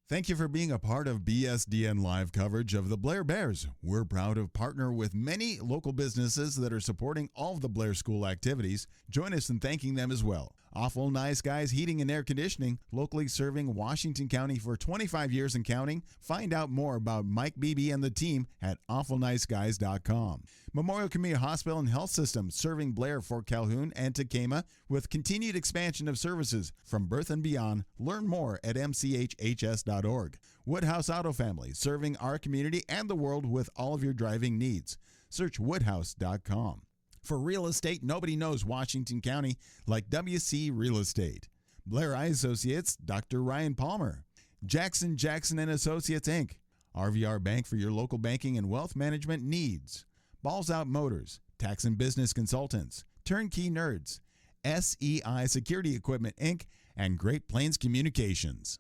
Thank you for being a part of BSDN Live coverage of the Blair Bears. We're proud to partner with many local businesses that are supporting all of the Blair School activities. Join us in thanking them as well. Awful Nice Guys Heating and Air Conditioning, locally serving Washington County for 25 years and counting. Find out more about Mike Beebe and the team at awfulniceguys.com. Memorial Community Hospital and Health System, serving Blair, Fort Calhoun, and Tacoma with continued expansion of services from birth and beyond. Learn more at mchhs.org. Woodhouse Auto Family, serving our community and the world with all of your driving needs. Search woodhouse.com. For real estate, nobody knows Washington County like WC Real Estate. Blair Eye Associates, Dr. Ryan Palmer. Jackson and Associates, Inc. RVR Bank for your local banking and wealth management needs. Balls Out Motors, Tax and Business Consultants, Turnkey Nerds, SEI Security Equipment, Inc., and Great Plains Communications.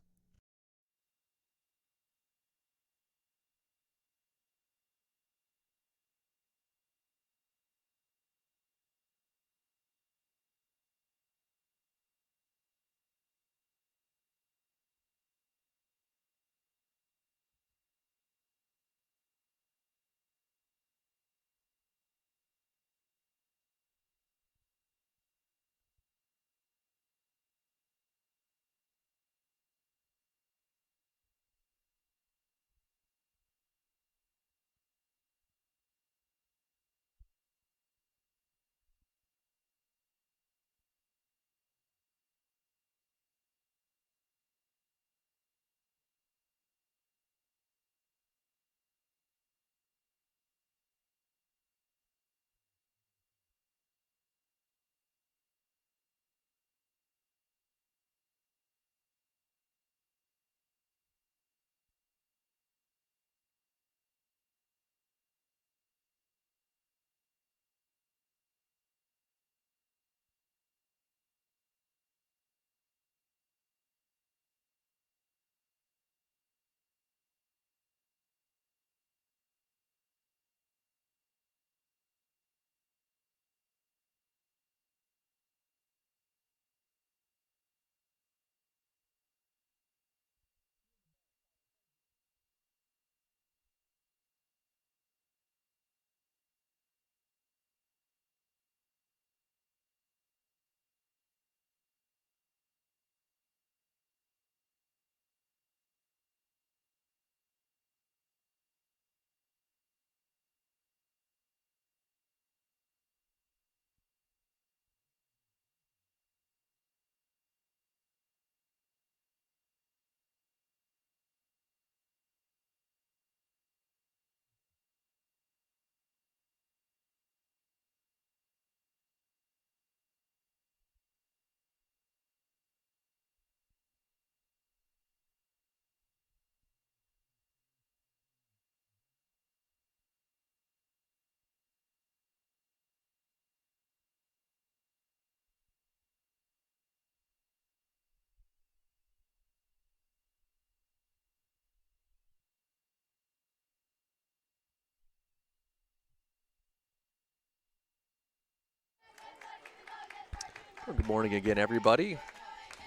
Well, good morning again, everybody.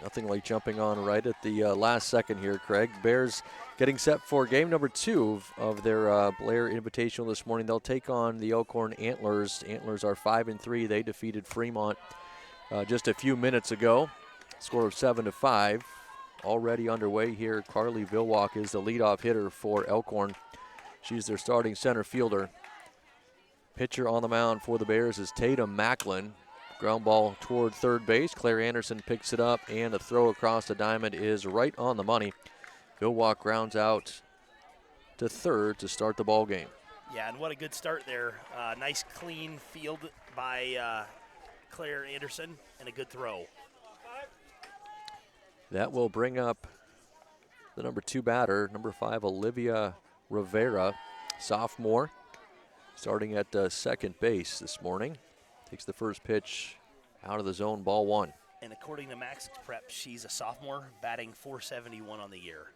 Nothing like jumping on right at the last second here, Craig. Bears getting set for game number 2 of their Blair Invitational this morning. They'll take on the Elkhorn Antlers. Antlers are 5-3. They defeated Fremont just a few minutes ago. Score of 7-5. Already underway here. Carly Vilwalk is the leadoff hitter for Elkhorn. She's their starting center fielder. Pitcher on the mound for the Bears is Tatum Macklin. Ground ball toward third base. Claire Anderson picks it up, and a throw across the diamond is right on the money. Vilwalk grounds out to third to start the ball game. Yeah, and what a good start there. Nice clean field by Claire Anderson, and a good throw. That will bring up the number 2 batter, number 5, Olivia Rivera, sophomore, starting at second base this morning. Takes the first pitch out of the zone, ball 1. And according to Max Prep, she's a sophomore, batting .471 on the year.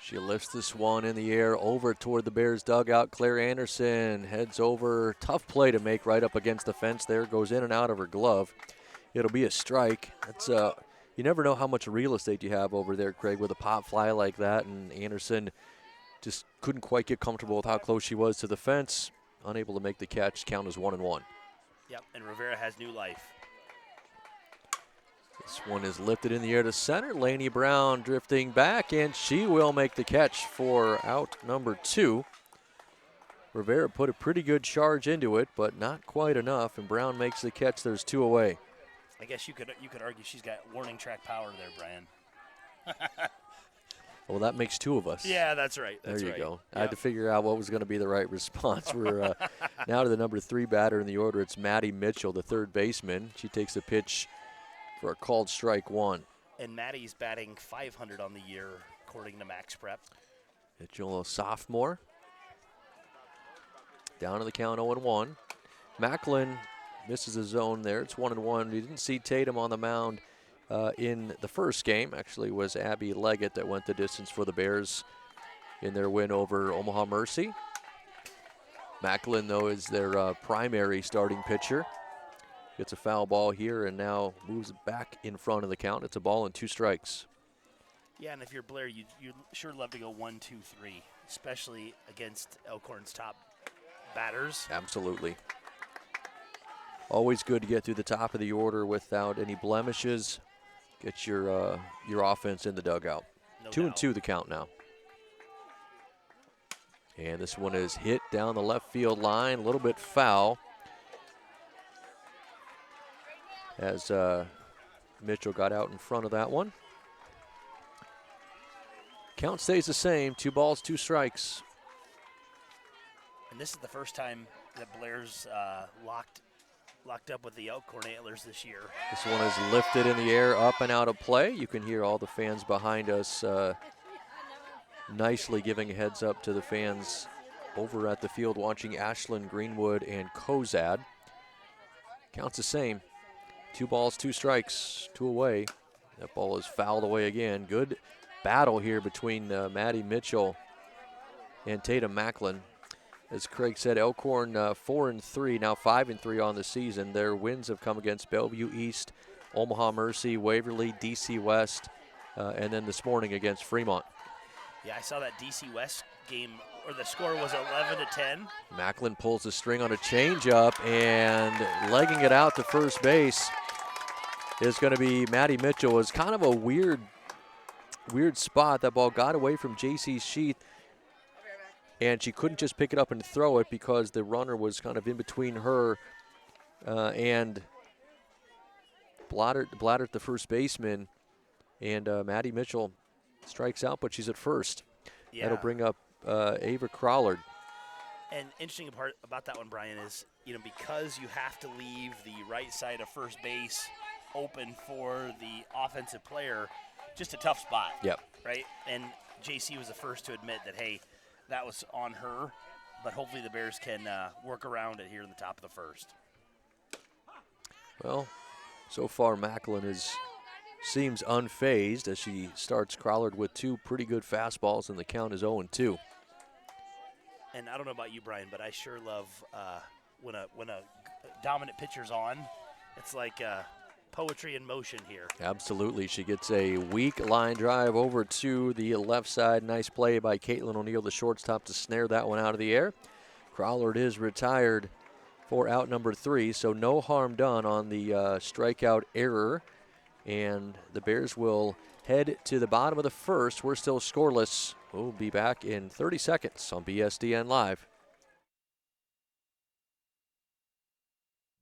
She lifts this one in the air over toward the Bears dugout. Claire Anderson heads over. Tough play to make right up against the fence there. Goes in and out of her glove. It'll be a strike. That's you never know how much real estate you have over there, Craig, with a pop fly like that. And Anderson just couldn't quite get comfortable with how close she was to the fence. Unable to make the catch. Count as 1-1. Yep, and Rivera has new life. This one is lifted in the air to center. Laney Brown drifting back, and she will make the catch for out number 2. Rivera put a pretty good charge into it, but not quite enough, and Brown makes the catch. There's 2 away. I guess you could argue she's got warning track power there, Brian. Well, that makes 2 of us. Yeah, that's right. There you go. Yep. I had to figure out what was going to be the right response. We're now to the number 3 batter in the order. It's Maddie Mitchell, the third baseman. She takes the pitch for a called strike 1. And Maddie's batting .500 on the year, according to Max Prep. Mitchell, a sophomore. Down to the count 0-1. Macklin misses a zone there. It's 1-1. You didn't see Tatum on the mound in the first game. Actually, it was Abby Leggett that went the distance for the Bears in their win over Omaha Mercy. Macklin, though, is their primary starting pitcher. Gets a foul ball here and now moves back in front of the count. It's a ball and 2 strikes. Yeah, and if you're Blair, you'd sure love to go 1-2-3, especially against Elkhorn's top batters. Absolutely. Always good to get through the top of the order without any blemishes. Get your offense in the dugout. No 2-2 the count now. And this one is hit down the left field line, a little bit foul. As Mitchell got out in front of that one. Count stays the same, 2 balls, 2 strikes. And this is the first time that Blair's locked up with the Elkhorn Antlers this year. This one is lifted in the air, up and out of play. You can hear all the fans behind us nicely giving a heads up to the fans over at the field watching Ashland, Greenwood, and Cozad. Counts the same. 2 balls, 2 strikes, 2 away. That ball is fouled away again. Good battle here between Maddie Mitchell and Tatum Macklin. As Craig said, Elkhorn 4-3, now 5-3 on the season. Their wins have come against Bellevue East, Omaha Mercy, Waverly, DC West, and then this morning against Fremont. Yeah, I saw that DC West game, or the score was 11-10. Macklin pulls the string on a changeup, and legging it out to first base is going to be Maddie Mitchell. It's kind of a weird spot. That ball got away from J.C. Sheath, and she couldn't just pick it up and throw it because the runner was kind of in between her and Blattert, the first baseman, and Maddie Mitchell strikes out, but she's at first. Yeah. That'll bring up Ava Crowlard. And interesting part about that one, Brian, is because you have to leave the right side of first base open for the offensive player, just a tough spot. Yep. Right? And JC was the first to admit that, hey, that was on her, but hopefully the Bears can work around it here in the top of the first. Well, so far Macklin seems unfazed as she starts Crowlard with 2 pretty good fastballs, and the count is 0-2. And I don't know about you, Brian, but I sure love when a dominant pitcher's on. It's like poetry in motion here. Absolutely. She gets a weak line drive over to the left side. Nice play by Caitlin O'Neill, the shortstop, to snare that one out of the air. Crowlard is retired for out number 3, so no harm done on the strikeout error. And the Bears will head to the bottom of the first. We're still scoreless. We'll be back in 30 seconds on BSDN Live.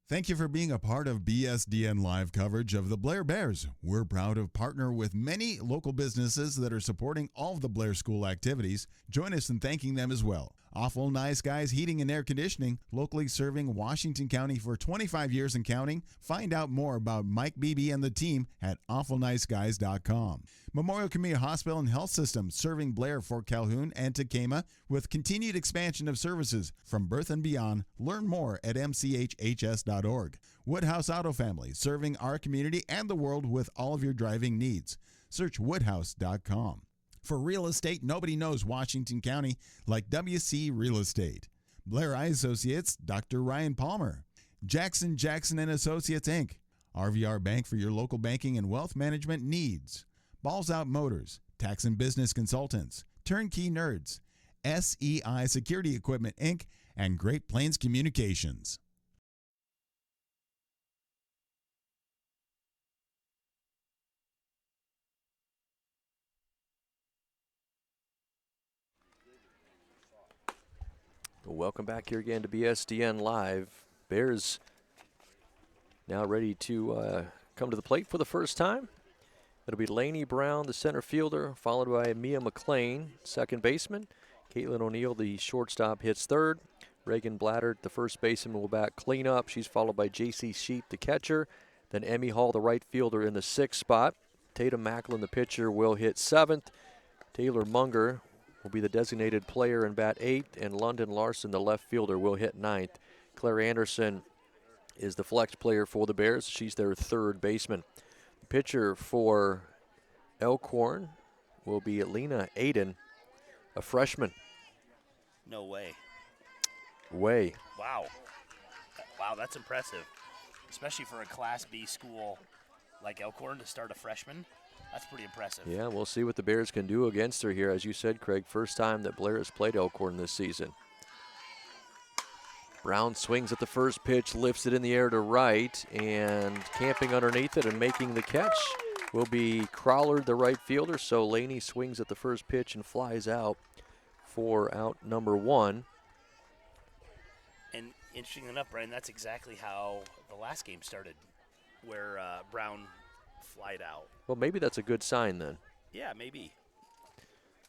Thank you for being a part of BSDN Live coverage of the Blair Bears. We're proud to partner with many local businesses that are supporting all of the Blair School activities. Join us in thanking them as well. Awful Nice Guys Heating and Air Conditioning, locally serving Washington County for 25 years and counting. Find out more about Mike Beebe and the team at awfulniceguys.com. Memorial Community Hospital and Health System, serving Blair, Fort Calhoun, and Tacoma with continued expansion of services from birth and beyond. Learn more at mchhs.org. Woodhouse Auto Family, serving our community and the world with all of your driving needs. Search woodhouse.com. For real estate, nobody knows Washington County like WC Real Estate. Blair Eye Associates, Dr. Ryan Palmer. Jackson & Associates, Inc. RVR Bank for your local banking and wealth management needs. Balls Out Motors, Tax and Business Consultants, Turnkey Nerds, SEI Security Equipment, Inc., and Great Plains Communications. Welcome back here again to BSDN Live. Bears now ready to come to the plate for the first time. It'll be Lainey Brown, the center fielder, followed by Mia McLean, second baseman. Caitlin O'Neill, the shortstop, hits third. Reagan Blattert, the first baseman, will bat cleanup. She's followed by J.C. Sheep, the catcher. Then Emmy Hall, the right fielder, in the sixth spot. Tatum Macklin, the pitcher, will hit seventh. Taylor Munger will be the designated player and bat eighth. And London Larson, the left fielder, will hit ninth. Claire Anderson is the flex player for the Bears. She's their third baseman. The pitcher for Elkhorn will be Lena Aiden, a freshman. No way. Wow, that's impressive, especially for a Class B school like Elkhorn to start a freshman. That's pretty impressive. Yeah, we'll see what the Bears can do against her here. As you said, Craig, first time that Blair has played Elkhorn this season. Brown swings at the first pitch, lifts it in the air to right, and camping underneath it and making the catch will be Crawler, the right fielder. So Laney swings at the first pitch and flies out for out number one. And interesting enough, Brian, that's exactly how the last game started, where Brown flied out. Well, maybe that's a good sign then. Yeah, maybe.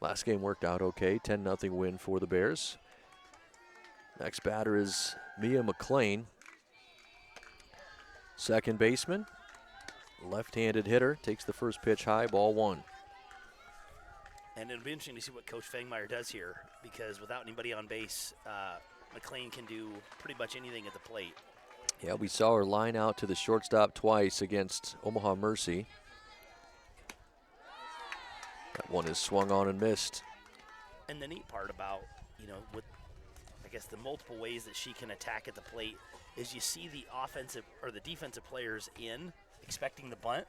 Last game worked out okay, 10-0 win for the Bears. Next batter is Mia McLean, second baseman, left-handed hitter, takes the first pitch high, ball one. And it'll be interesting to see what Coach Fangmeyer does here, because without anybody on base, McLean can do pretty much anything at the plate. Yeah, we saw her line out to the shortstop twice against Omaha Mercy. That one is swung on and missed. And the neat part about, with I guess the multiple ways that she can attack at the plate is you see the offensive or the defensive players in expecting the bunt,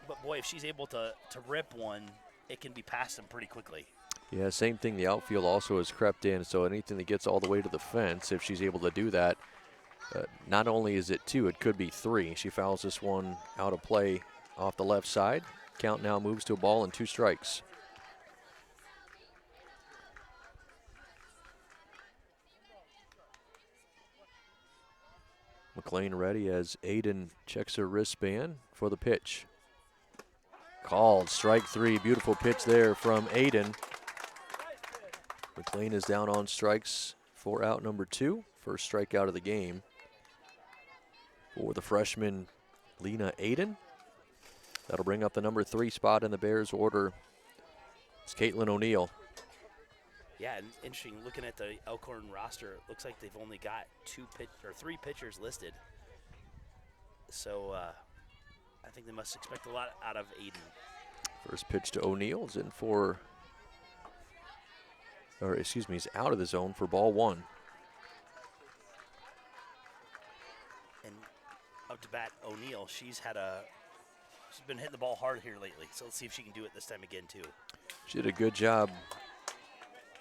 but boy, if she's able to rip one, it can be past them pretty quickly. Yeah, same thing. The outfield also has crept in, so anything that gets all the way to the fence, if she's able to do that, not only is it two, it could be three. She fouls this one out of play off the left side. Count now moves to a ball and 2 strikes. McLean ready as Aiden checks her wristband for the pitch. Called, strike 3. Beautiful pitch there from Aiden. McLean is down on strikes for out number 2. First strikeout of the game for the freshman Lena Aiden. That'll bring up the number 3 spot in the Bears order. It's Caitlin O'Neill. Yeah, and interesting, looking at the Elkhorn roster, it looks like they've only got 3 pitchers listed. So I think they must expect a lot out of Aiden. First pitch to O'Neill is in for, or excuse me, he's out of the zone for ball 1. And up to bat, O'Neill, she's been hitting the ball hard here lately. So let's see if she can do it this time again too. She did a good job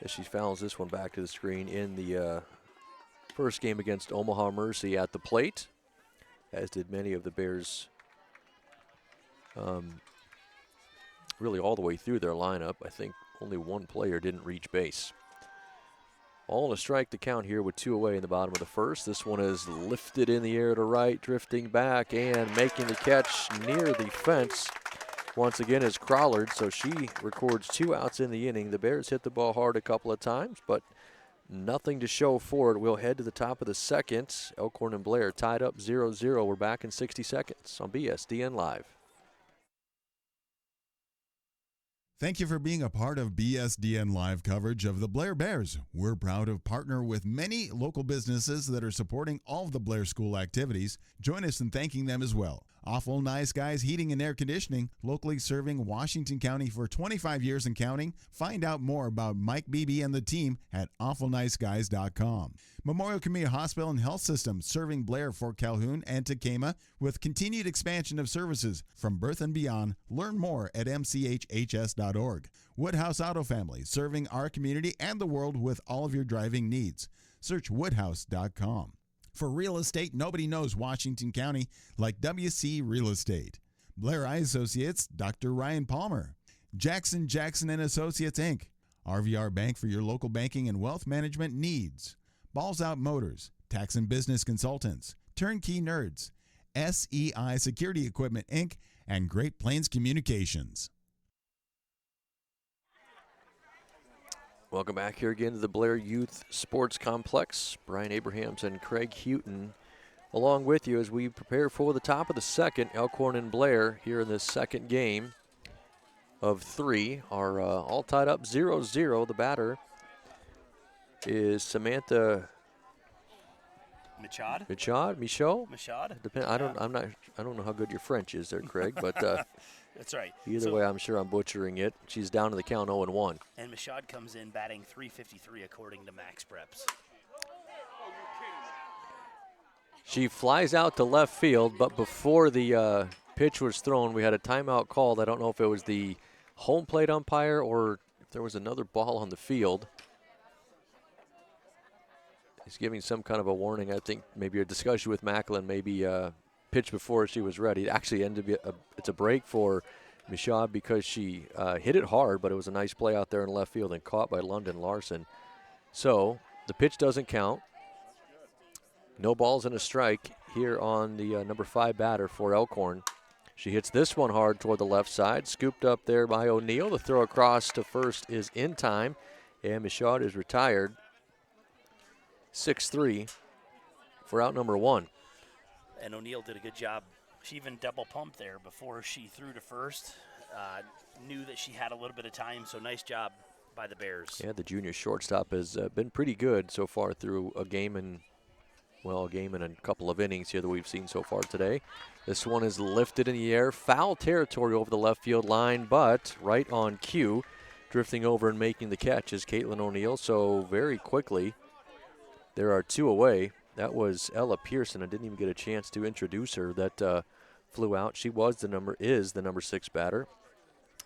as she fouls this one back to the screen in the first game against Omaha Mercy at the plate, as did many of the Bears really all the way through their lineup. I think only one player didn't reach base. All in a strike to count here with 2 away in the bottom of the first. This one is lifted in the air to right, drifting back and making the catch near the fence. Once again is Crawlard, so she records 2 outs in the inning. The Bears hit the ball hard a couple of times, but nothing to show for it. We'll head to the top of the second. Elkhorn and Blair tied up 0-0. We're back in 60 seconds on BSDN Live. Thank you for being a part of BSDN Live coverage of the Blair Bears. We're proud to partner with many local businesses that are supporting all of the Blair School activities. Join us in thanking them as well. Awful Nice Guys Heating and Air Conditioning, locally serving Washington County for 25 years and counting. Find out more about Mike Beebe and the team at awfulniceguys.com. Memorial Community Hospital and Health System, serving Blair, Fort Calhoun, and Tacoma with continued expansion of services from birth and beyond. Learn more at mchhs.org. Woodhouse Auto Family, serving our community and the world with all of your driving needs. Search woodhouse.com. For real estate, nobody knows Washington County like WC Real Estate. Blair Eye Associates, Dr. Ryan Palmer. Jackson and Associates, Inc. RVR Bank for your local banking and wealth management needs. Balls Out Motors, Tax and Business Consultants, Turnkey Nerds, SEI Security Equipment, Inc., and Great Plains Communications. Welcome back here again to the Blair Youth Sports Complex. Brian Abrahams and Craig Houghton along with you as we prepare for the top of the second. Elkhorn and Blair here in this second game of 3 are all tied up 0-0. The batter is Samantha Michaud? Michaud? I don't know how good your French is there, Craig, but that's right. Either way, I'm sure I'm butchering it. She's down to the count 0-1. And Michaud comes in batting .353 according to Max Preps. She flies out to left field, but before the pitch was thrown, we had a timeout called. I don't know if it was the home plate umpire or if there was another ball on the field. He's giving some kind of a warning. I think maybe a discussion with Macklin, maybe pitch before she was ready. It actually ended up it's a break for Michaud because she hit it hard, but it was a nice play out there in left field and caught by London Larson. So the pitch doesn't count. No balls and a strike here on the number 5 batter for Elkhorn. She hits this one hard toward the left side, scooped up there by O'Neill. The throw across to first is in time, and Michaud is retired. 6-3 for out number 1. And O'Neill did a good job. She even double pumped there before she threw to first. Knew that she had a little bit of time, so nice job by the Bears. Yeah, the junior shortstop has been pretty good so far through a game and a couple of innings here that we've seen so far today. This one is lifted in the air, foul territory over the left field line, but right on cue, drifting over and making the catch is Caitlin O'Neill. So very quickly, there are 2 away. That was Ella Pearson. I didn't even get a chance to introduce her. That flew out. She is the number 6 batter.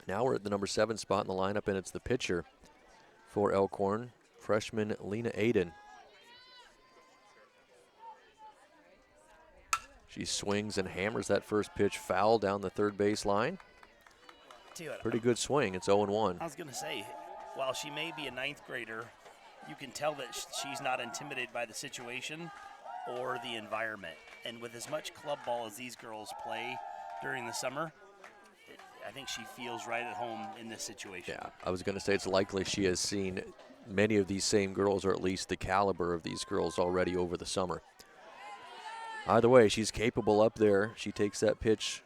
Now we're at the number 7 spot in the lineup, and it's the pitcher for Elkhorn, freshman Lena Aiden. She swings and hammers that first pitch foul down the third base line. Pretty good swing. It's 0-1. I was going to say, while she may be a 9th grader, you can tell that she's not intimidated by the situation or the environment. And with as much club ball as these girls play during the summer, I think she feels right at home in this situation. Yeah, I was going to say it's likely she has seen many of these same girls, or at least the caliber of these girls already over the summer. Either way, she's capable up there. She takes that pitch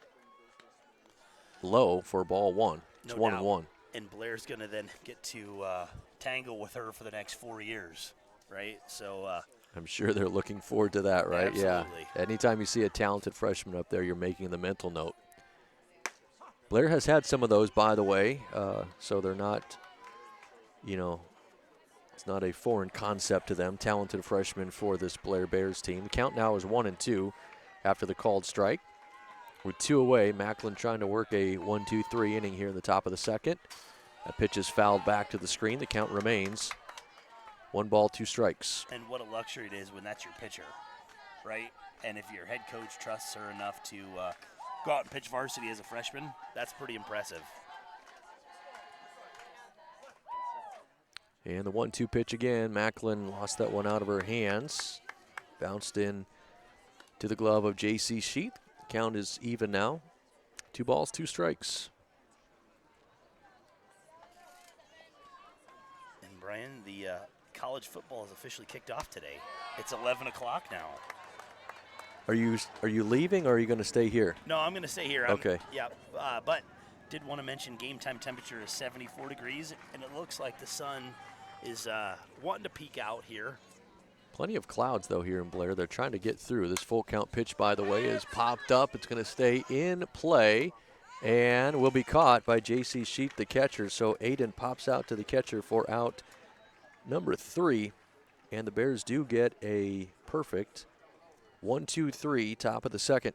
low for ball 1. It's 1-1. And Blair's going to then get to tangle with her for the next 4 years, right? So I'm sure they're looking forward to that, right? Absolutely. Yeah. Anytime you see a talented freshman up there, you're making the mental note. Blair has had some of those, by the way, so they're not, it's not a foreign concept to them. Talented freshmen for this Blair Bears team. The count now is 1-2 after the called strike. With 2 away, Macklin trying to work a 1-2-3 inning here in the top of the second. That pitch is fouled back to the screen. The count remains 1 ball, 2 strikes. And what a luxury it is when that's your pitcher, right? And if your head coach trusts her enough to go out and pitch varsity as a freshman, that's pretty impressive. And the 1-2 pitch again. Macklin lost that one out of her hands. Bounced in to the glove of J.C. Sheath. Count is even now. 2 balls, 2 strikes. And Brian, the college football is officially kicked off today. It's 11 o'clock now. Are you leaving, or are you going to stay here? No, I'm going to stay here. Okay. But did want to mention game time temperature is 74 degrees, and it looks like the sun is wanting to peek out here. Plenty of clouds, though, here in Blair. They're trying to get through. This full count pitch, by the way, is popped up. It's going to stay in play and will be caught by J.C. Sheet, the catcher. So Aiden pops out to the catcher for out number 3. And the Bears do get a perfect 1-2-3, top of the second.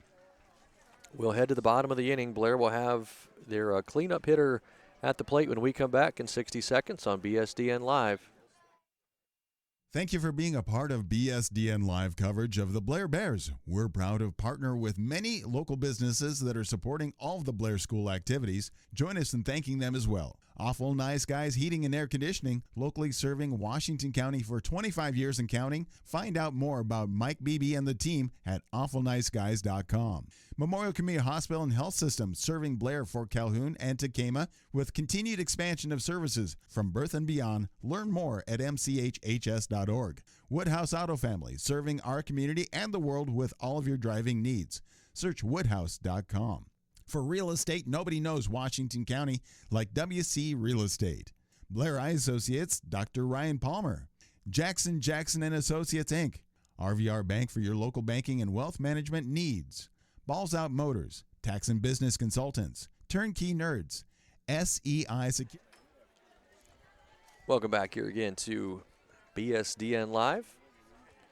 We'll head to the bottom of the inning. Blair will have their cleanup hitter at the plate when we come back in 60 seconds on BSDN Live. Thank you for being a part of BSDN Live coverage of the Blair Bears. We're proud to partner with many local businesses that are supporting all of the Blair School activities. Join us in thanking them as well. Awful Nice Guys Heating and Air Conditioning, locally serving Washington County for 25 years and counting. Find out more about Mike Beebe and the team at awfulniceguys.com. Memorial Community Hospital and Health System, serving Blair, Fort Calhoun, and Tekamah with continued expansion of services from birth and beyond. Learn more at mchhs.org. Woodhouse Auto Family, serving our community and the world with all of your driving needs. Search woodhouse.com. For real estate, nobody knows Washington County like WC Real Estate. Blair Eye Associates, Dr. Ryan Palmer. Jackson and Associates, Inc. RVR Bank for your local banking and wealth management needs. Balls Out Motors, Tax and Business Consultants, Turnkey Nerds, SEI Security. Welcome back here again to BSDN Live.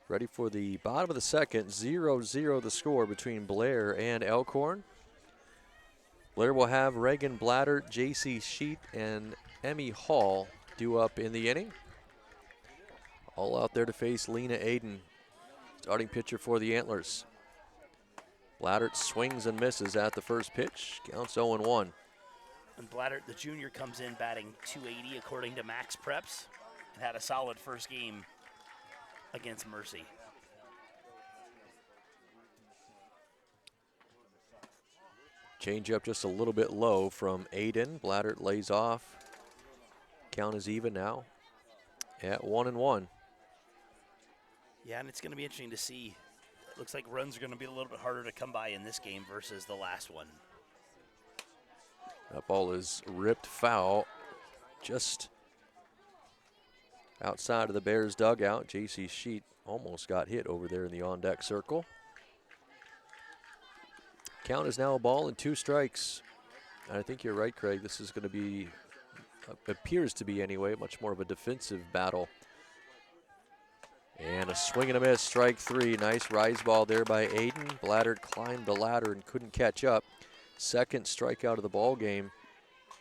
Ready for the bottom of the second, 0-0 the score between Blair and Elkhorn. Blair will have Reagan Blatter, J.C. Sheet, and Emmy Hall due up in the inning. All out there to face Lena Aiden, starting pitcher for the Antlers. Blattert swings and misses at the first pitch. Counts 0-1. And Blattert, the junior, comes in batting .280 according to Max Preps, and had a solid first game against Mercy. Change up just a little bit low from Aiden. Blattert lays off. Count is even now at 1-1. Yeah, and it's going to be interesting to see. It looks like runs are going to be a little bit harder to come by in this game versus the last one. That ball is ripped foul just outside of the Bears dugout. J.C. Sheet almost got hit over there in the on-deck circle. Count is now a ball and 2 strikes. And I think you're right, Craig. This is going to be, appears to be anyway, much more of a defensive battle. And a swing and a miss, strike 3. Nice rise ball there by Aiden. Blattert climbed the ladder and couldn't catch up. Second strikeout of the ball game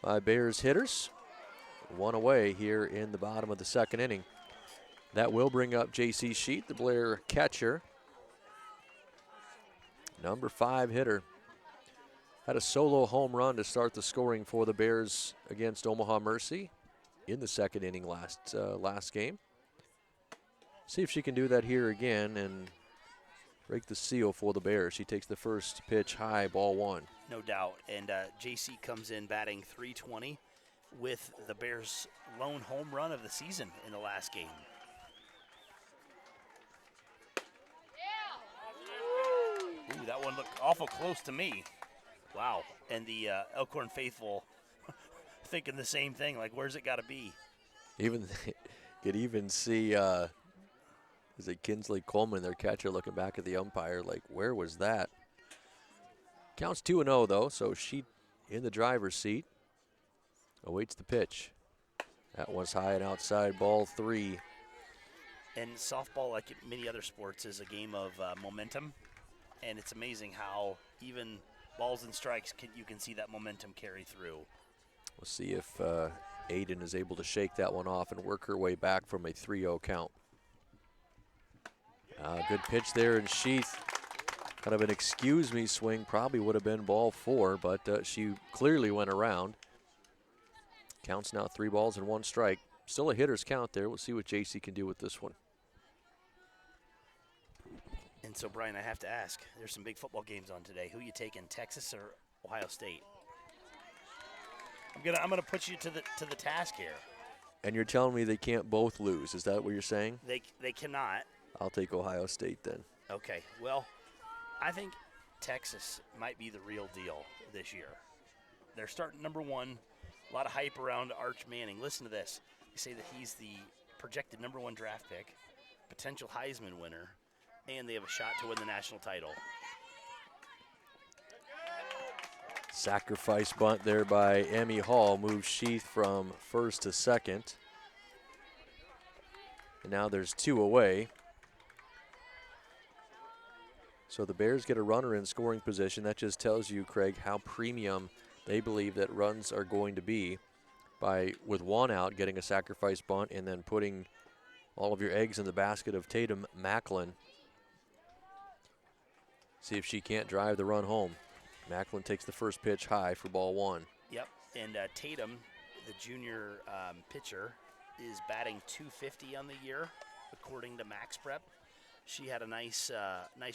by Bears hitters. 1 away here in the bottom of the second inning. That will bring up J.C. Sheet, the Blair catcher. Number 5 hitter. Had a solo home run to start the scoring for the Bears against Omaha Mercy in the second inning last game. See if she can do that here again and break the seal for the Bears. She takes the first pitch high, ball 1. No doubt. And JC comes in batting .320 with the Bears' lone home run of the season in the last game. Ooh, that one looked awful close to me. Wow. And the Elkhorn faithful thinking the same thing, like, where's it got to be? Even could even see is it Kinsley Coleman, their catcher, looking back at the umpire like, where was that? Counts 2-0 though, so Sheet in the driver's seat. Awaits the pitch. That was high and outside, ball 3. And softball, like many other sports, is a game of momentum. And it's amazing how even balls and strikes, you can see that momentum carry through. We'll see if Aiden is able to shake that one off and work her way back from a 3-0 count. Good pitch there, and Sheath, kind of an excuse me swing, probably would have been ball 4, but she clearly went around. Counts now 3 balls and 1 strike. Still a hitter's count there. We'll see what JC can do with this one. And so, Brian, I have to ask, there's some big football games on today. Who you taking, Texas or Ohio State? I'm gonna put you to the task here. And you're telling me they can't both lose. Is that what you're saying? They cannot. I'll take Ohio State then. Okay. Well, I think Texas might be the real deal this year. They're starting number 1. A lot of hype around Arch Manning. Listen to this. They say that he's the projected number 1 draft pick. potential Heisman winner, and they have a shot to win the national title. Sacrifice bunt there by Emmy Hall moves Sheath from first to second. And now there's 2 away. So the Bears get a runner in scoring position. That just tells you, Craig, how premium they believe that runs are going to be by, with 1 out, getting a sacrifice bunt and then putting all of your eggs in the basket of Tatum Macklin. See if she can't drive the run home. Macklin takes the first pitch high for ball 1. Yep, and Tatum, the junior pitcher, is batting .250 on the year, according to Max Prep. She had a nice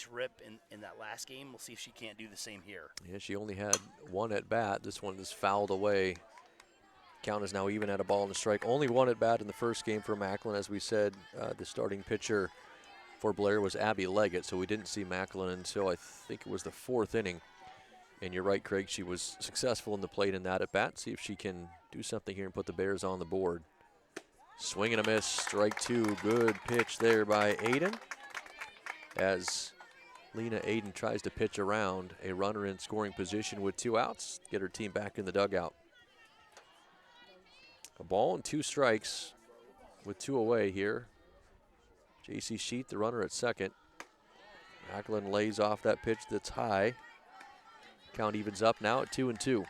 rip in that last game. We'll see if she can't do the same here. Yeah, she only had 1 at bat. This one is fouled away. Count is now even at a ball and a strike. Only 1 at bat in the first game for Macklin. As we said, the starting pitcher for Blair was Abby Leggett, so we didn't see Macklin until I think it was the 4th inning. And you're right, Craig, she was successful in the plate in that at bat. See if she can do something here and put the Bears on the board. Swing and a miss, strike 2. Good pitch there by Aiden. As Lena Aiden tries to pitch around a runner in scoring position with 2 outs, get her team back in the dugout. A ball and 2 strikes with 2 away here. J.C. Sheet, the runner at second. Macklin lays off that pitch that's high. Count evens up now at 2-2.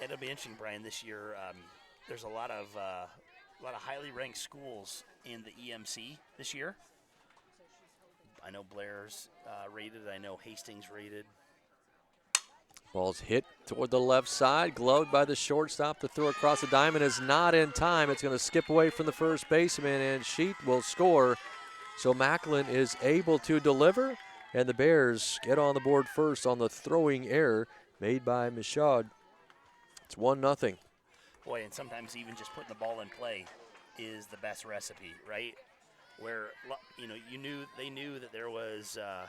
It'll be interesting, Brian. This year, there's a lot of highly ranked schools in the EMC this year. I know Blairs rated. I know Hastings rated. Ball's hit toward the left side, gloved by the shortstop. The throw across the diamond is not in time. It's going to skip away from the first baseman, and Sheet will score. So Macklin is able to deliver, and the Bears get on the board first on the throwing error made by Michaud. It's 1-0. Boy, and sometimes even just putting the ball in play is the best recipe, right? Where they knew that there was a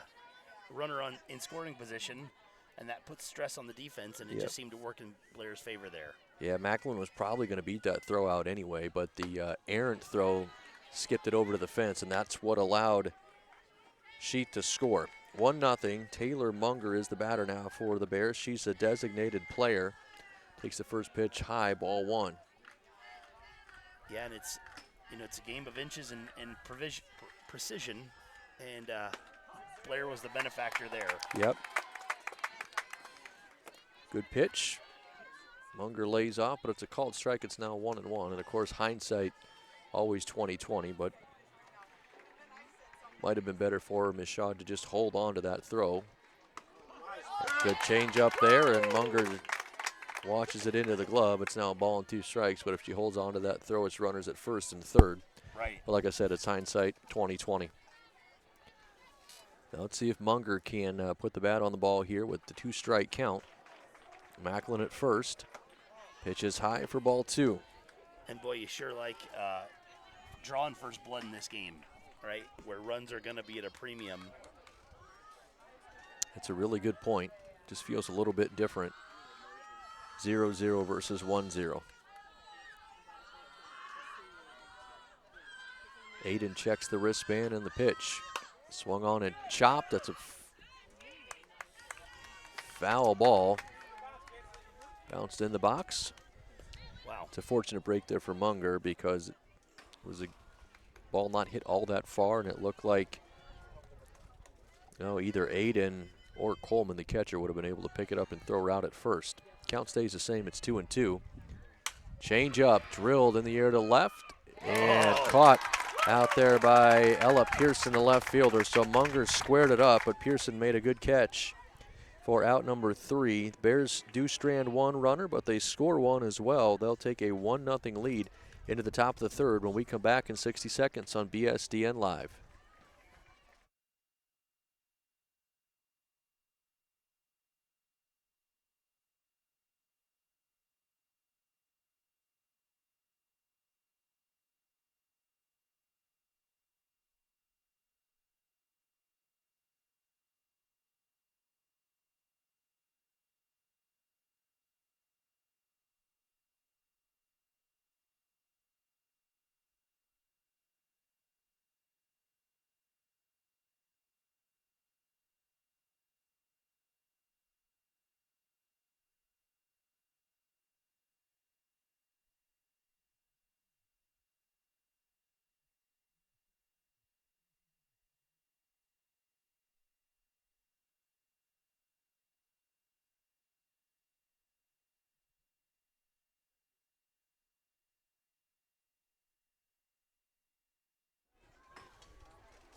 runner in scoring position, and that puts stress on the defense, and it just seemed to work in Blair's favor there. Yeah, Macklin was probably going to beat that throw out anyway, but the errant throw skipped it over to the fence, and that's what allowed Sheet to score. 1-0. Taylor Munger is the batter now for the Bears. She's a designated player. Takes the first pitch high, ball 1. Yeah, and it's a game of inches and precision, and Blair was the benefactor there. Yep. Good pitch. Munger lays off, but it's a called strike. It's now 1-1. And of course, hindsight always 20/20, but might have been better for Michaud to just hold on to that throw. Good change up there, and Munger watches it into the glove. It's now a ball and 2 strikes, but if she holds on to that throw, it's runners at first and third. Right. But like I said, it's hindsight 20/20. Now let's see if Munger can put the bat on the ball here with the 2-strike count. Macklin at first. Pitch is high for ball 2. And boy, you sure like drawing first blood in this game, right? Where runs are going to be at a premium. That's a really good point. Just feels a little bit different. 0-0 versus 1-0. Aiden checks the wristband and the pitch. Swung on and chopped. That's a foul ball. Bounced in the box. Wow. It's a fortunate break there for Munger because it was a ball not hit all that far, and it looked like either Aiden or Coleman, the catcher, would have been able to pick it up and throw out at first. Count stays the same. It's 2-2. Change up, drilled in the air to left, and caught out there by Ella Pearson, the left fielder. So Munger squared it up, but Pearson made a good catch for out number 3. The Bears do strand 1 runner, but they score 1 as well. They'll take a 1-0 lead into the top of the third when we come back in 60 seconds on BSDN Live.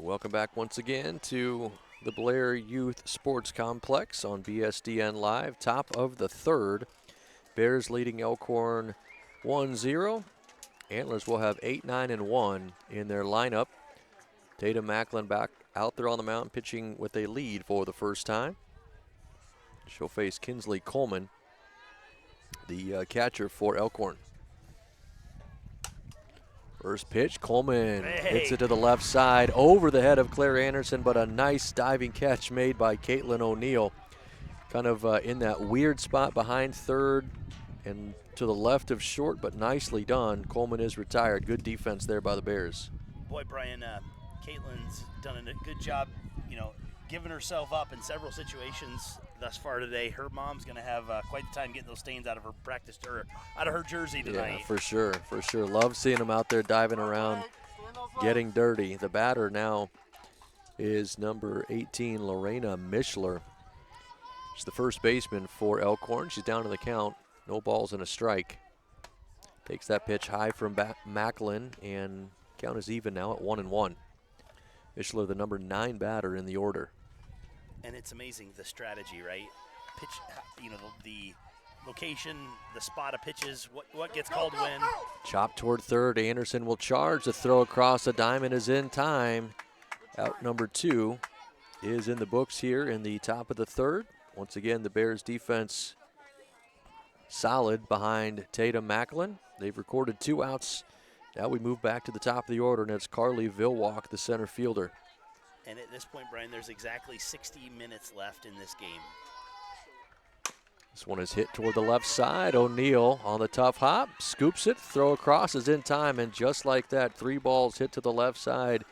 Welcome back once again to the Blair Youth Sports Complex on BSDN Live. Top of the third. Bears leading Elkhorn 1-0. Antlers will have 8, 9, and 1 in their lineup. Tatum Macklin back out there on the mound pitching with a lead for the first time. She'll face Kinsley Coleman, the catcher for Elkhorn. First pitch, Coleman hits it to the left side over the head of Claire Anderson, but a nice diving catch made by Caitlin O'Neill. Kind of in that weird spot behind third and to the left of short, but nicely done. Coleman is retired. Good defense there by the Bears. Boy, Brian, Caitlin's done a good job, giving herself up in several situations thus far today. Her mom's going to have quite the time getting those stains out of her practice, or out of her jersey tonight. Yeah, for sure, for sure. Love seeing them out there diving around, getting dirty. The batter now is number 18, Lorena Mischler. She's the first baseman for Elkhorn. She's down to the count. No balls and a strike. Takes that pitch high from Macklin, and count is even now at 1-1. Mischler, the number 9 batter in the order. And it's amazing, the strategy, right? Pitch, the location, the spot of pitches, what gets called when. Chop toward third. Anderson will charge. The throw across the diamond is in time. Out number 2 is in the books here in the top of the third. Once again, the Bears defense solid behind Tatum Macklin. They've recorded 2 outs. Now we move back to the top of the order, and it's Carly Vilwalk, the center fielder. And at this point, Brian, there's exactly 60 minutes left in this game. This one is hit toward the left side. O'Neill on the tough hop, scoops it, throw across is in time, and just like that, 3 balls hit to the left side.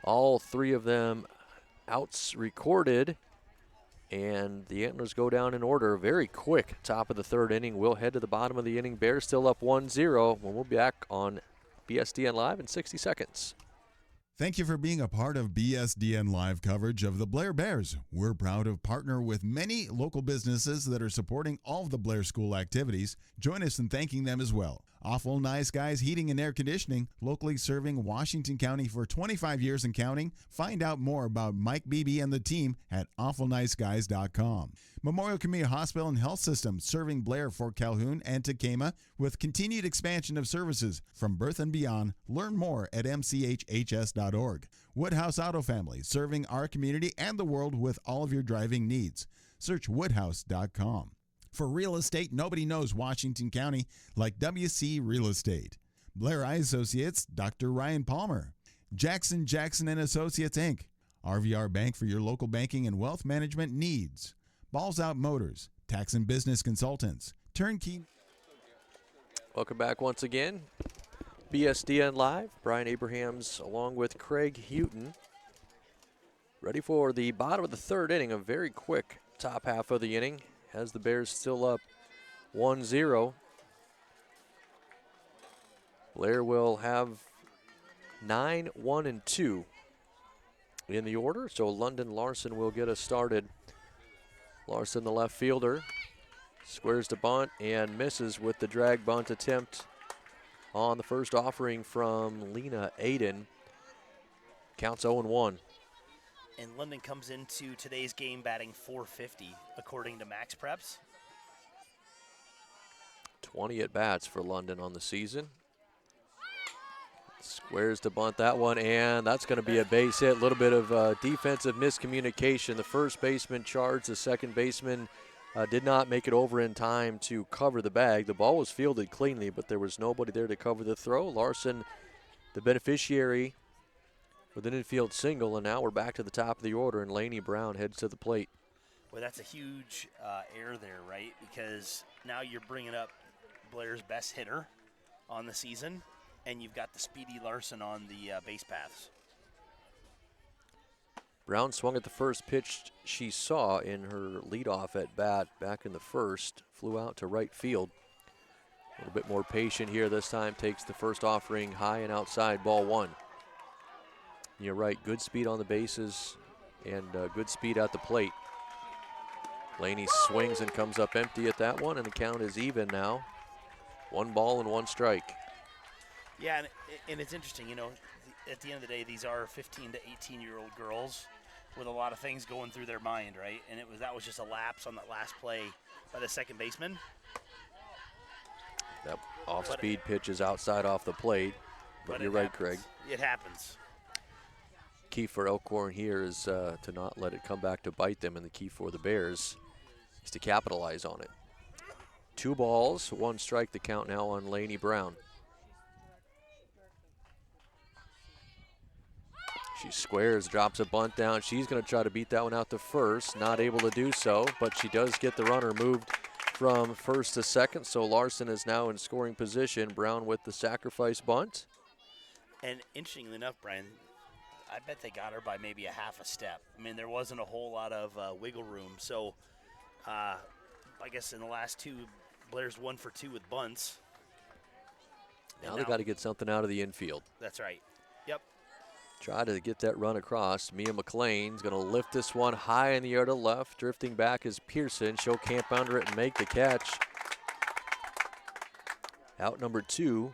All 3 of them outs recorded, and the Antlers go down in order. Very quick top of the third inning. We'll head to the bottom of the inning. Bears still up 1-0 when we'll be back on BSDN Live in 60 seconds. Thank you for being a part of BSDN Live coverage of the Blair Bears. We're proud to partner with many local businesses that are supporting all of the Blair School activities. Join us in thanking them as well. Awful Nice Guys Heating and Air Conditioning, locally serving Washington County for 25 years and counting. Find out more about Mike Beebe and the team at awfulniceguys.com. Memorial Community Hospital and Health System, serving Blair, Fort Calhoun, and Tacoma with continued expansion of services from birth and beyond. Learn more at mchhs.org. Woodhouse Auto Family, serving our community and the world with all of your driving needs. Search woodhouse.com. For real estate, nobody knows Washington County like WC Real Estate. Blair Eye Associates, Dr. Ryan Palmer. Jackson and Associates, Inc. RVR Bank for your local banking and wealth management needs. Balls Out Motors, tax and business consultants. Turnkey. Welcome back once again. BSDN Live. Brian Abrahams along with Craig Houghton. Ready for the bottom of the third inning. A very quick top half of the inning. As the Bears still up 1-0. Blair will have 9, 1, and 2 in the order. So London Larson will get us started. Larson, the left fielder, squares to bunt and misses with the drag bunt attempt on the first offering from Lena Aiden. Counts 0-1. And London comes into today's game batting .450, according to Max Preps. 20 at-bats for London on the season. Squares to bunt that one, and that's going to be a base hit. A little bit of defensive miscommunication. The first baseman charged. The second baseman did not make it over in time to cover the bag. The ball was fielded cleanly, but there was nobody there to cover the throw. Larson, the beneficiary, with an infield single, and now we're back to the top of the order, and Lainey Brown heads to the plate. Well, that's a huge error there, right? Because now you're bringing up Blair's best hitter on the season, and you've got the speedy Larson on the base paths. Brown swung at the first pitch she saw in her leadoff at bat back in the first, flew out to right field. A little bit more patient here this time, takes the first offering high and outside, ball 1. You're right, good speed on the bases and good speed at the plate. Laney swings and comes up empty at that one, and the count is even now. 1 ball and 1 strike. Yeah, and it's interesting, at the end of the day, these are 15 to 18-year-old girls with a lot of things going through their mind, right? And that was just a lapse on that last play by the second baseman. That off-speed pitch is outside off the plate, but you're right, Craig. It happens. Key for Elkhorn here is to not let it come back to bite them, and the key for the Bears is to capitalize on it. 2 balls, 1 strike, the count now on Lainey Brown. She squares, drops a bunt down. She's going to try to beat that one out to first. Not able to do so, but she does get the runner moved from first to second. So Larson is now in scoring position. Brown with the sacrifice bunt. And interestingly enough, Brian, I bet they got her by maybe a half a step. I mean, there wasn't a whole lot of wiggle room. So I guess in the last 2, Blair's 1 for 2 with bunts. Now they got to get something out of the infield. That's right. Yep. Try to get that run across. Mia McLean's going to lift this one high in the air to left. Drifting back is Pearson. She'll camp under it and make the catch. Out number 2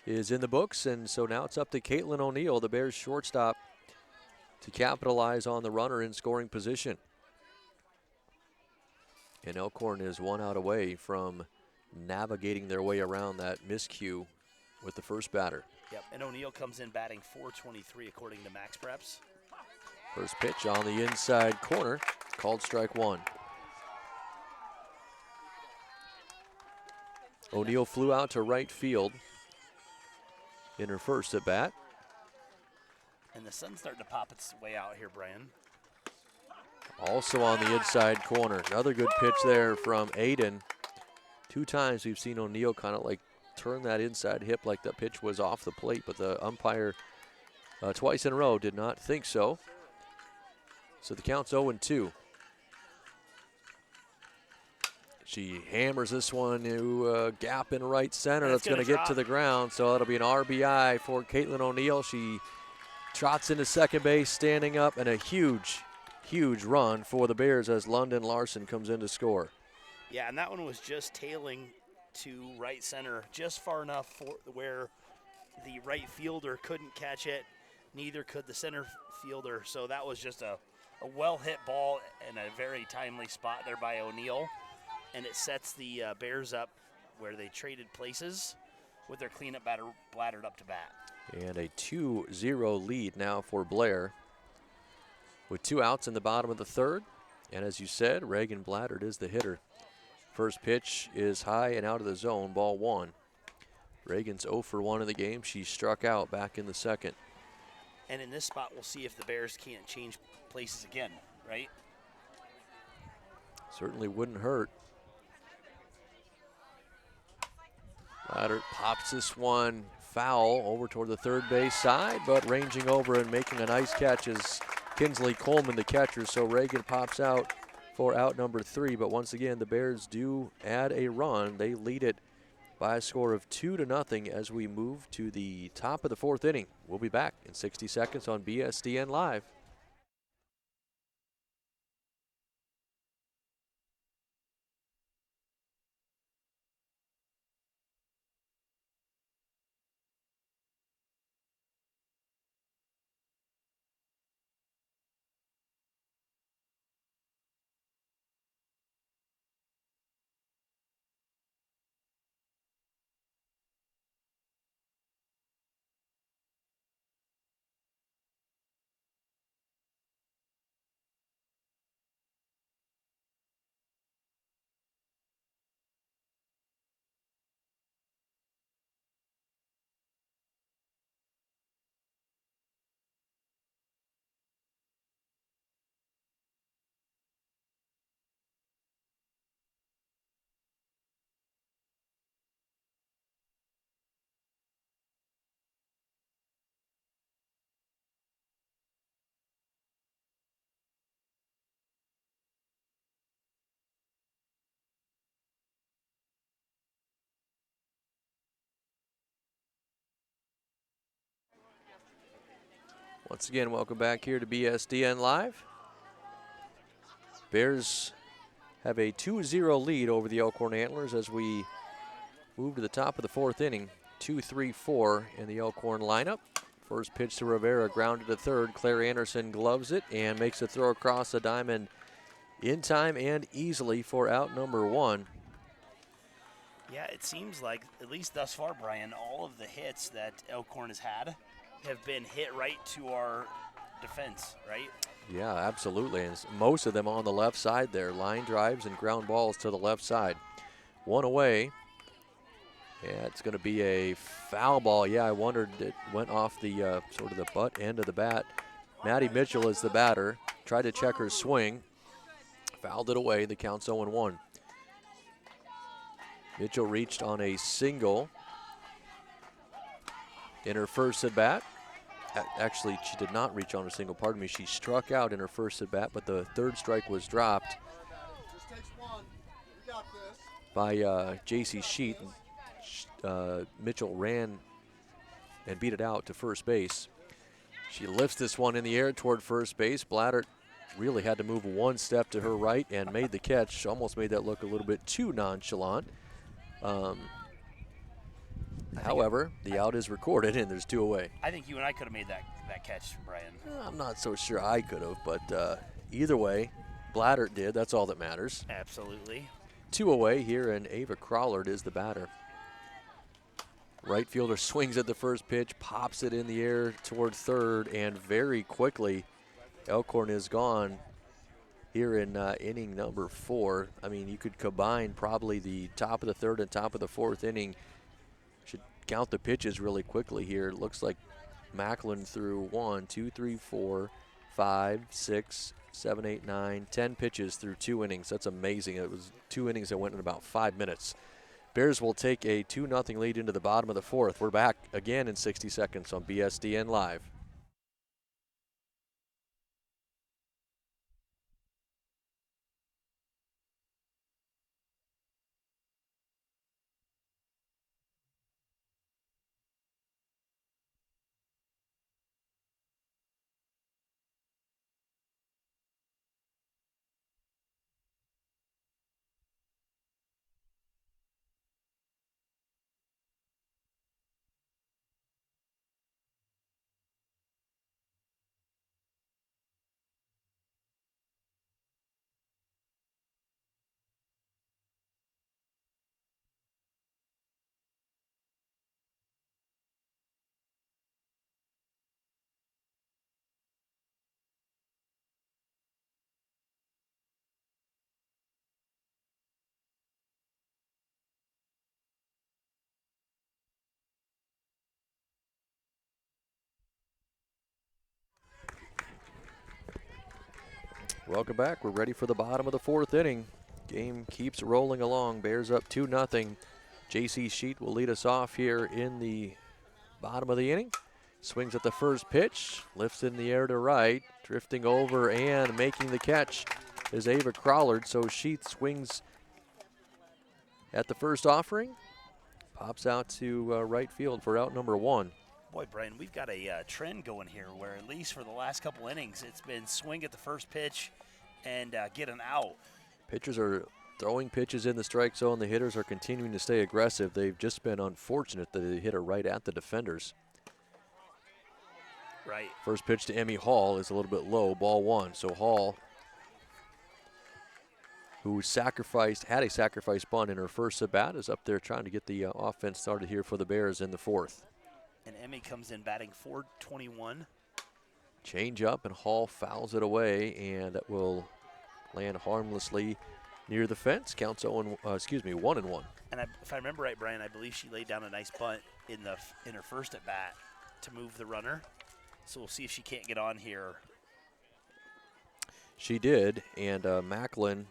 is in the books, and so now it's up to Caitlin O'Neill, the Bears shortstop, to capitalize on the runner in scoring position. And Elkhorn is 1 out away from navigating their way around that miscue with the first batter. Yep, and O'Neill comes in batting .423 according to Max Preps. First pitch on the inside corner, called strike 1. O'Neill flew out to right field in her first at bat. And the sun's starting to pop its way out here, Brian. Also on the inside corner. Another good pitch there from Aiden. 2 times we've seen O'Neill kind of like turn that inside hip like the pitch was off the plate, but the umpire twice in a row did not think so. So the count's 0-2. She hammers this one to a gap in right center. That's going to get to the ground, so that'll be an RBI for Caitlin O'Neill. She trots into second base, standing up, and a huge, huge run for the Bears as London Larson comes in to score. Yeah, and that one was just tailing to right center, just far enough for where the right fielder couldn't catch it, neither could the center fielder. So that was just a well-hit ball in a very timely spot there by O'Neill, and it sets the Bears up where they traded places with their cleanup batter bladdered up to bat. And a 2-0 lead now for Blair with 2 outs in the bottom of the 3rd. And as you said, Reagan Bladdard is the hitter. First pitch is high and out of the zone, ball 1. Reagan's 0 for 1 in the game. She struck out back in the 2nd. And in this spot, we'll see if the Bears can't change places again, right? Certainly wouldn't hurt. Bladdard pops this one foul over toward the third base side, but ranging over and making a nice catch is Kinsley Coleman, the catcher. So Reagan pops out for out number 3, but once again, the Bears do add a run. They lead it by a score of 2-0 as we move to the top of the 4th inning. We'll be back in 60 seconds on BSDN Live. Once again, welcome back here to BSDN Live. Bears have a 2-0 lead over the Elkhorn Antlers as we move to the top of the 4th inning. 2, 3, 4 in the Elkhorn lineup. First pitch to Rivera, grounded to third. Claire Anderson gloves it and makes a throw across the diamond in time and easily for out number 1. Yeah, it seems like, at least thus far, Brian, all of the hits that Elkhorn has had have been hit right to our defense, right? Yeah, absolutely. And most of them on the left side there. Line drives and ground balls to the left side. 1 away. Yeah, it's going to be a foul ball. Yeah, I wondered, it went off the sort of the butt end of the bat. Maddie Mitchell is the batter. Tried to check her swing. Fouled it away. The count's 0-1. Mitchell reached on a single in her first at bat. Actually, she did not reach on a single, pardon me. She struck out in her first at bat, but the third strike was dropped by J.C. Sheet. Mitchell ran and beat it out to first base. She lifts this one in the air toward first base. Blatter really had to move 1 step to her right and made the catch. Almost made that look a little bit too nonchalant. However, the out is recorded and there's 2 away. I think you and I could have made that catch, Brian. I'm not so sure I could have, but either way, Blatter did. That's all that matters. Absolutely. 2 away here, and Ava Crawlard is the batter. Right fielder swings at the first pitch, pops it in the air toward third, and very quickly Elkhorn is gone here in inning number 4. I mean, you could combine probably the top of the third and top of the fourth inning. Should count the pitches really quickly here. It looks like Macklin threw 1, 2, 3, 4, 5, 6, 7, 8, 9, 10 pitches through 2 innings. That's amazing. It was 2 innings that went in about 5 minutes. Bears will take a 2-0 lead into the bottom of the 4th. We're back again in 60 seconds on BSDN Live. Welcome back. We're ready for the bottom of the 4th inning. Game keeps rolling along. Bears up 2-0. J.C. Sheet will lead us off here in the bottom of the inning. Swings at the first pitch, lifts in the air to right, drifting over and making the catch is Ava Crawlard. So Sheet swings at the first offering, pops out to right field for out number 1. Boy, Brian, we've got a trend going here where at least for the last couple innings, it's been swing at the first pitch and get an out. Pitchers are throwing pitches in the strike zone. The hitters are continuing to stay aggressive. They've just been unfortunate that they hit it right at the defenders. Right. First pitch to Emmy Hall is a little bit low, ball 1. So Hall, who had a sacrifice bunt in her first at bat, is up there trying to get the offense started here for the Bears in the 4th. And Emmy comes in batting .421. Change up, and Hall fouls it away, and that will land harmlessly near the fence. Counts 1-1. And if I remember right, Brian, I believe she laid down a nice bunt in her first at bat to move the runner. So we'll see if she can't get on here. She did, and Macklin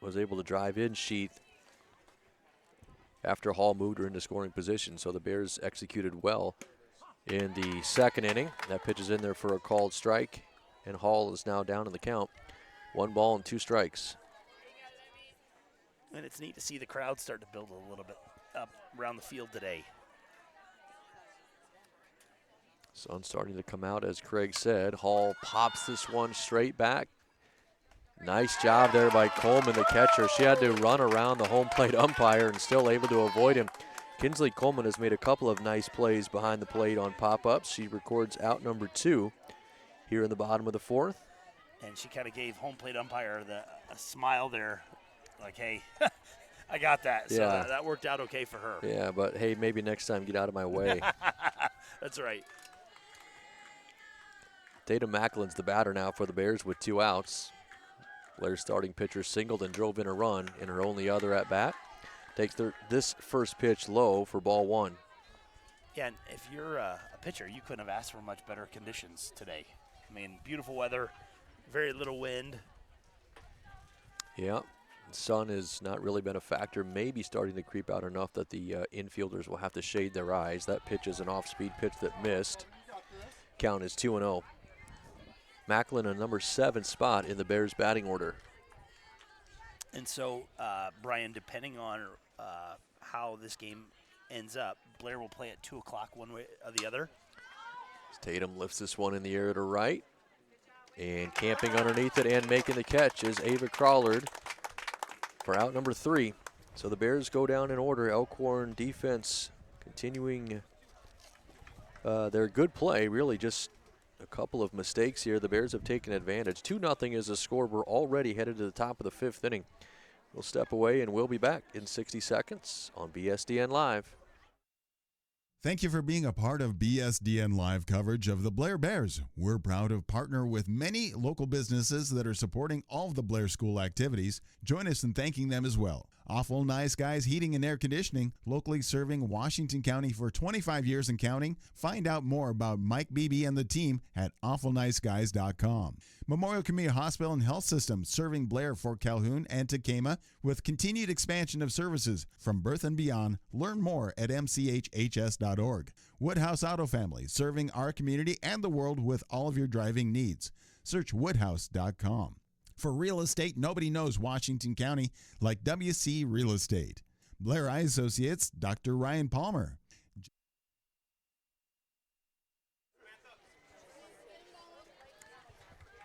was able to drive in Sheet after Hall moved her into scoring position. So the Bears executed well in the 2nd inning. That pitch is in there for a called strike, and Hall is now down in the count. 1 ball and 2 strikes. And it's neat to see the crowd start to build a little bit up around the field today. Sun starting to come out, as Craig said. Hall pops this one straight back. Nice job there by Coleman, the catcher. She had to run around the home plate umpire and still able to avoid him. Kinsley Coleman has made a couple of nice plays behind the plate on pop-ups. She records out number 2 here in the bottom of the 4th. And she kind of gave home plate umpire a smile there, like, hey, I got that. So Yeah. that worked out okay for her. Yeah, but hey, maybe next time get out of my way. That's right. Tatum Macklin's the batter now for the Bears with 2 outs. Blair's starting pitcher singled and drove in a run in her only other at bat. Takes this first pitch low for ball 1. Yeah, and if you're a pitcher, you couldn't have asked for much better conditions today. I mean, beautiful weather, very little wind. Yeah, the sun has not really been a factor, maybe starting to creep out enough that the infielders will have to shade their eyes. That pitch is an off-speed pitch that missed. Count is 2-0. Macklin a number 7 spot in the Bears batting order. And so, Brian, depending on how this game ends up, Blair will play at 2 o'clock one way or the other. Tatum lifts this one in the air to right. And camping underneath it and making the catch is Ava Crawlard for out number 3. So the Bears go down in order. Elkhorn defense continuing their good play, really just a couple of mistakes here. The Bears have taken advantage. 2-0 is the score. We're already headed to the top of the 5th inning. We'll step away and we'll be back in 60 seconds on BSDN Live. Thank you for being a part of BSDN Live coverage of the Blair Bears. We're proud to partner with many local businesses that are supporting all of the Blair School activities. Join us in thanking them as well. Awful Nice Guys Heating and Air Conditioning, locally serving Washington County for 25 years and counting. Find out more about Mike Beebe and the team at awfulniceguys.com. Memorial Community Hospital and Health System, serving Blair, Fort Calhoun, and Tacoma with continued expansion of services from birth and beyond. Learn more at mchhs.org. Woodhouse Auto Family, serving our community and the world with all of your driving needs. Search woodhouse.com. For real estate, nobody knows Washington County like WC Real Estate. Blair Eye Associates, Dr. Ryan Palmer.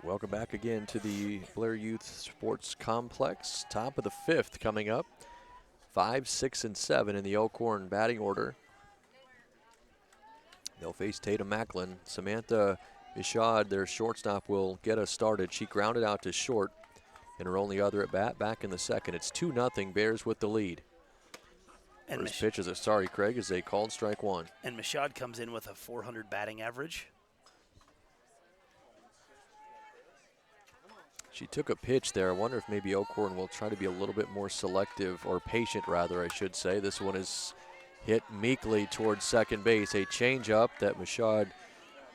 Welcome back again to the Blair Youth Sports Complex. Top of the 5th coming up. 5, 6, and 7 in the Elkhorn batting order. They'll face Tatum Macklin. Samantha Ishad, their shortstop, will get us started. She grounded out to short in her only other at bat back in the 2nd. It's 2-0, Bears with the lead. And First pitch is Craig, is a called strike 1. And Mashad comes in with a 400 batting average. She took a pitch there. I wonder if maybe Elkhorn will try to be a little bit more selective, or patient rather, I should say. This one is hit meekly towards second base. A changeup that Mashad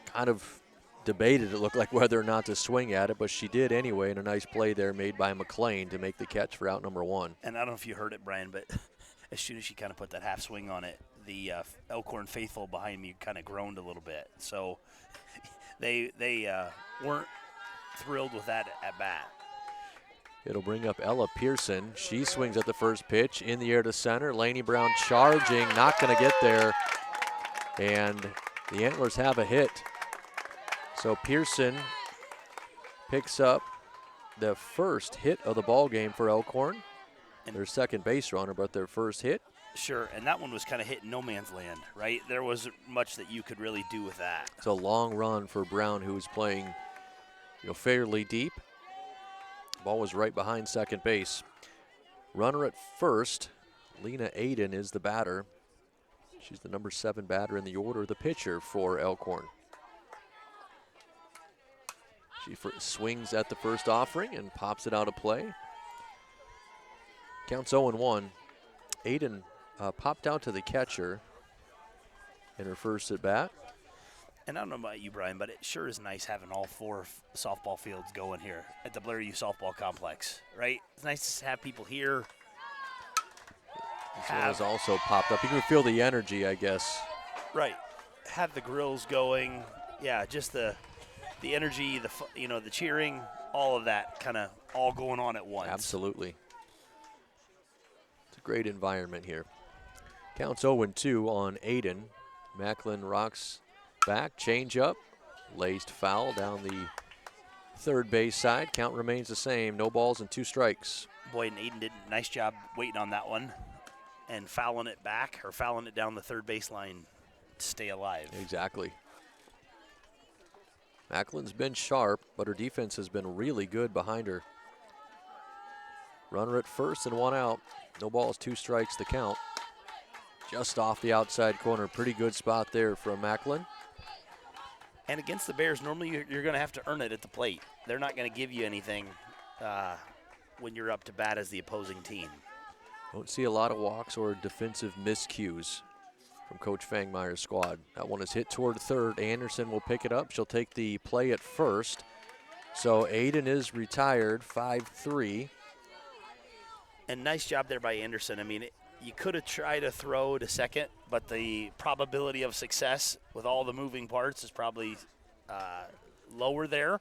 kind of debated, it looked like, whether or not to swing at it, but she did anyway, and a nice play there made by McLean to make the catch for out number 1. And I don't know if you heard it, Brian, but as soon as she kind of put that half swing on it, the Elkhorn faithful behind me kind of groaned a little bit. So they weren't thrilled with that at bat. It'll bring up Ella Pearson. She swings at the first pitch in the air to center. Lainey Brown charging, not going to get there, and the Antlers have a hit. So Pearson picks up the first hit of the ball game for Elkhorn. And their second base runner, but their first hit. Sure, and that one was kind of hit in no man's land, right? There wasn't much that you could really do with that. It's a long run for Brown, who was playing, fairly deep. Ball was right behind second base. Runner at first, Lena Aiden is the batter. She's the number 7 batter in the order, the pitcher for Elkhorn. She swings at the first offering and pops it out of play. Counts 0-1. Aiden popped out to the catcher in her first at bat. And I don't know about you, Brian, but it sure is nice having all 4 softball fields going here at the Blair Youth Softball Complex, right? It's nice to have people here. This one has also popped up. You can feel the energy, I guess. Right. Have the grills going. Yeah, just the energy, the cheering, all of that kind of all going on at once. Absolutely. It's a great environment here. Counts 0-2 on Aiden. Macklin rocks back, change up, laced foul down the third base side. Count remains the same. No balls and 2 strikes. Boy, and Aiden did a nice job waiting on that one. and fouling it back or fouling it down the third baseline to stay alive. Exactly. Macklin's been sharp, but her defense has been really good behind her. Runner at first and 1 out. No balls, 2 strikes the count. Just off the outside corner. Pretty good spot there from Macklin. And against the Bears, normally you're going to have to earn it at the plate. They're not going to give you anything when you're up to bat as the opposing team. Don't see a lot of walks or defensive miscues from Coach Fangmeyer's squad. That one is hit toward third. Anderson will pick it up. She'll take the play at first. So Aiden is retired, 5-3. And nice job there by Anderson. I mean, you could have tried to throw to second, but the probability of success with all the moving parts is probably lower there.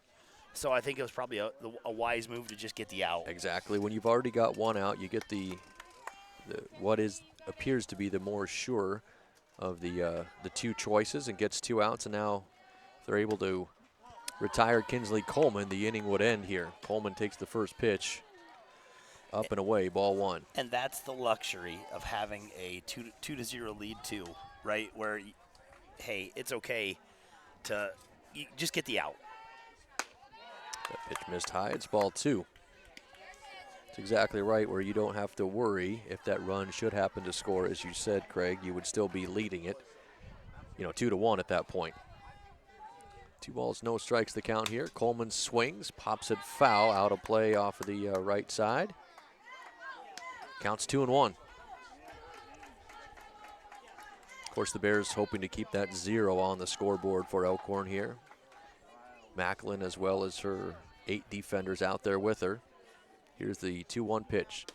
So I think it was probably a wise move to just get the out. Exactly. When you've already got 1 out, you get the what appears to be the more sure of the 2 choices and gets 2 outs. And now if they're able to retire Kinsley Coleman, the inning would end here. Coleman takes the first pitch. Up and away, ball 1. And that's the luxury of having a 2-0 lead too, right? Where, hey, it's okay to just get the out. That pitch missed high. It's ball 2. It's exactly right, where you don't have to worry if that run should happen to score. As you said, Craig, you would still be leading it, 2-1 at that point. 2 balls, no strikes the count here. Coleman swings, pops it foul, out of play off of the right side. Counts 2-1. Of course, the Bears hoping to keep that 0 on the scoreboard for Elkhorn here. Macklin, as well as her 8 defenders out there with her. Here's the 2-1 pitch.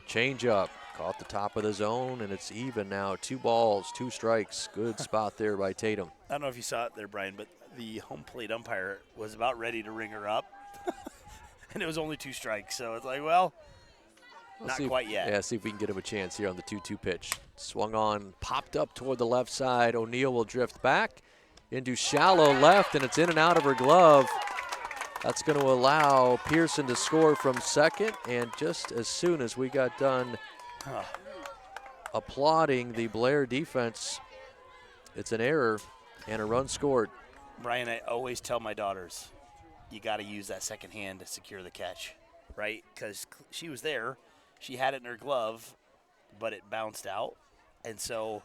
Change up, caught the top of the zone, and it's even now. 2 balls, 2 strikes. Good spot there by Tatum. I don't know if you saw it there, Brian, but the home plate umpire was about ready to ring her up. And it was only 2 strikes, so it's like, well, not quite yet. Yeah, see if we can get him a chance here on the 2-2 pitch. Swung on, popped up toward the left side. O'Neal will drift back into shallow left, and it's in and out of her glove. That's going to allow Pearson to score from second, and just as soon as we got done applauding the Blair defense, it's an error and a run scored. Brian, I always tell my daughters, you got to use that second hand to secure the catch, right? Because she was there. She had it in her glove, but it bounced out. And so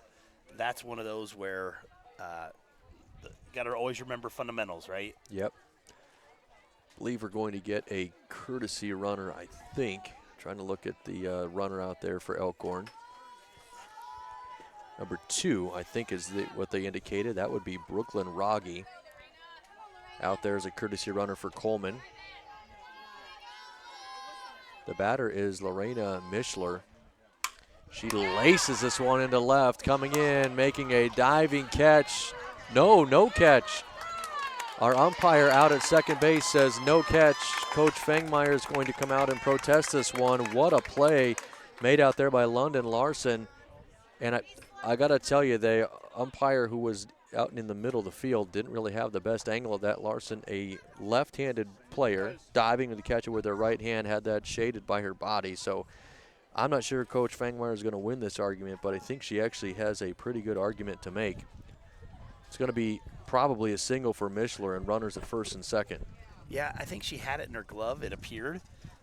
that's one of those where got to always remember fundamentals, right? Yep. Believe we're going to get a courtesy runner, I think. Trying to look at the runner out there for Elkhorn. Number 2, I think, is what they indicated. That would be Brooklyn Rogge. Out there as a courtesy runner for Coleman. The batter is Lorena Mischler. She laces this one into left, coming in, making a diving catch. No catch. Our umpire out at second base says no catch. Coach Fangmeyer is going to come out and protest this one. What a play made out there by London Larson. And I got to tell you, the umpire who was out in the middle of the field didn't really have the best angle of that. Larson, a left-handed player, diving to catch it with her right hand, had that shaded by her body. So I'm not sure Coach Fangmeyer is going to win this argument, but I think she actually has a pretty good argument to make. It's going to be probably a single for Mischler and runners at first and second. Yeah, I think she had it in her glove, it appeared,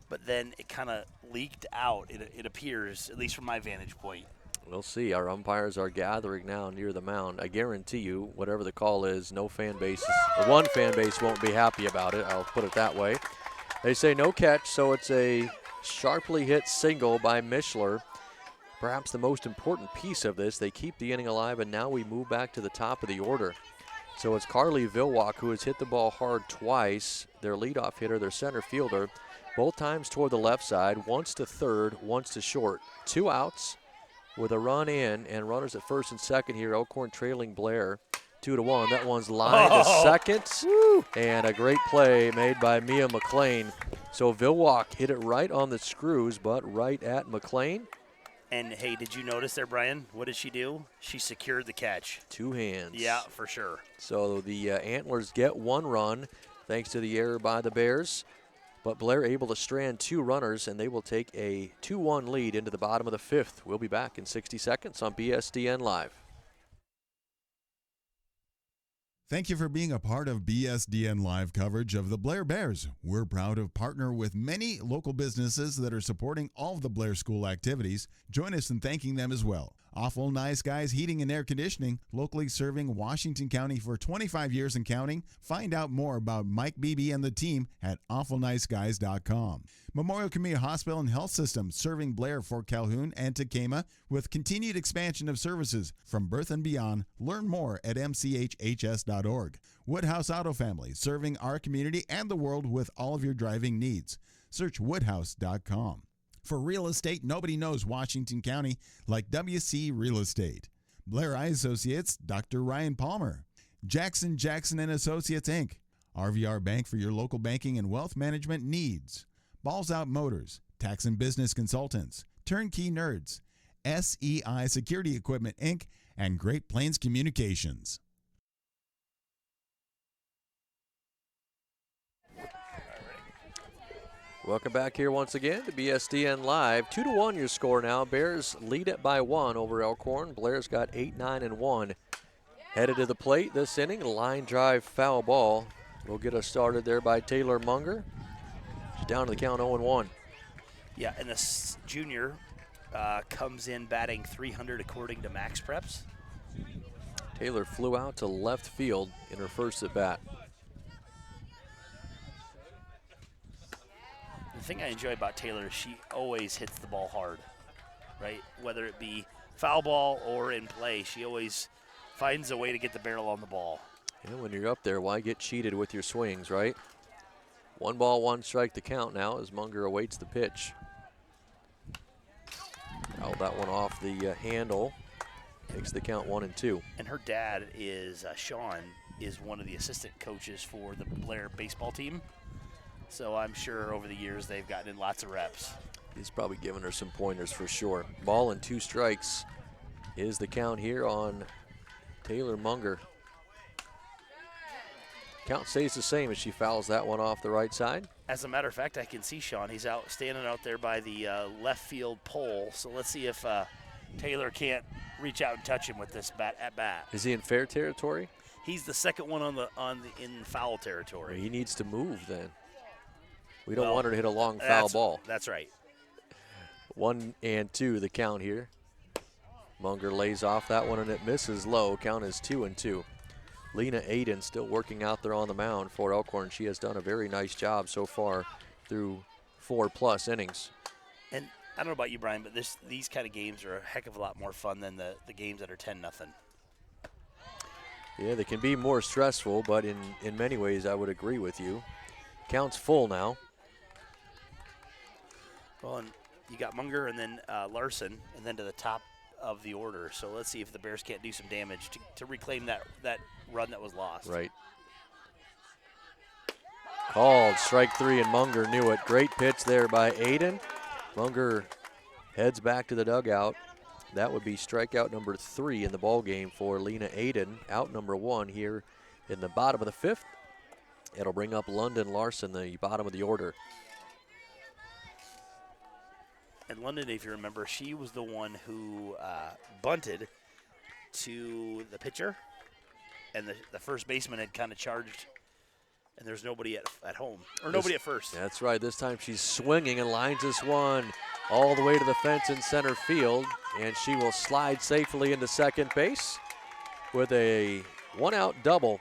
but then it kind of leaked out, it appears, at least from my vantage point. We'll see. Our umpires are gathering now near the mound. I guarantee you, whatever the call is, no fan base, one fan base won't be happy about it. I'll put it that way. They say no catch, so it's a sharply hit single by Mischler. Perhaps the most important piece of this, they keep the inning alive, and now we move back to the top of the order. So it's Carly Vilwalk who has hit the ball hard twice. Their leadoff hitter, their center fielder, both times toward the left side, once to third, once to short. 2 outs with a run in and runners at first and second here. Elkhorn trailing Blair 2-1. That one's lined to second. Woo. And a great play made by Mia McLean. So Vilwalk hit it right on the screws, but right at McLean. And, hey, did you notice there, Brian? What did she do? She secured the catch. 2 hands. Yeah, for sure. So the Antlers get 1 run thanks to the error by the Bears. But Blair able to strand 2 runners, and they will take a 2-1 lead into the bottom of the 5th. We'll be back in 60 seconds on BSDN Live. Thank you for being a part of BSDN Live coverage of the Blair Bears. We're proud to partner with many local businesses that are supporting all of the Blair School activities. Join us in thanking them as well. Awful Nice Guys Heating and Air Conditioning, locally serving Washington County for 25 years and counting. Find out more about Mike Beebe and the team at awfulniceguys.com. Memorial Community Hospital and Health System, serving Blair, Fort Calhoun, and Tacoma with continued expansion of services from birth and beyond. Learn more at mchhs.org. Woodhouse Auto Family, serving our community and the world with all of your driving needs. Search woodhouse.com. For real estate, nobody knows Washington County like WC Real Estate. Blair Eye Associates, Dr. Ryan Palmer. Jackson and Associates, Inc. RVR Bank for your local banking and wealth management needs. Balls Out Motors, Tax and Business Consultants, Turnkey Nerds, SEI Security Equipment, Inc., and Great Plains Communications. Welcome back here once again to BSDN Live. 2-1 your score now. Bears lead it by 1 over Elkhorn. Blair's got 8, 9, and 1. Headed to the plate this inning, line drive foul ball. We'll get us started there by Taylor Munger. She's down to the count 0-1. Yeah, and this junior comes in batting 300 according to Max Preps. Taylor flew out to left field in her first at bat. The thing I enjoy about Taylor is she always hits the ball hard, right? Whether it be foul ball or in play, she always finds a way to get the barrel on the ball. Yeah, when you're up there, why get cheated with your swings, right? 1 ball, 1 strike to count now as Munger awaits the pitch. Fouled that one off the handle. Makes the count 1-2. And her dad is, Sean, is one of the assistant coaches for the Blair baseball team. So I'm sure over the years they've gotten in lots of reps. He's probably given her some pointers for sure. Ball and 2 strikes is the count here on Taylor Munger. Count stays the same as she fouls that one off the right side. As a matter of fact, I can see Sean. He's standing out there by the left field pole. So let's see if Taylor can't reach out and touch him with this at bat. Is he in fair territory? He's the second one in foul territory. Well, he needs to move then. We don't want her to hit a long foul ball. That's right. 1-2 the count here. Munger lays off that one and it misses low. Count is 2-2. Lena Aiden still working out there on the mound for Elkhorn. She has done a very nice job so far through 4+ innings. And I don't know about you, Brian, but these kind of games are a heck of a lot more fun than the games that are 10-0. Yeah, they can be more stressful, but in many ways I would agree with you. Count's full now. Well, and you got Munger and then Larson, and then to the top of the order. So let's see if the Bears can't do some damage to reclaim that run that was lost. Right. Called strike 3, and Munger knew it. Great pitch there by Aiden. Munger heads back to the dugout. That would be strikeout number 3 in the ball game for Lena Aiden. Out number 1 here in the bottom of the 5th. It'll bring up London Larson, the bottom of the order. And London, if you remember, she was the one who bunted to the pitcher, and the first baseman had kind of charged, and there's nobody at home, or nobody at first. That's right. This time she's swinging and lines this one all the way to the fence in center field, and she will slide safely into second base with a 1-out double.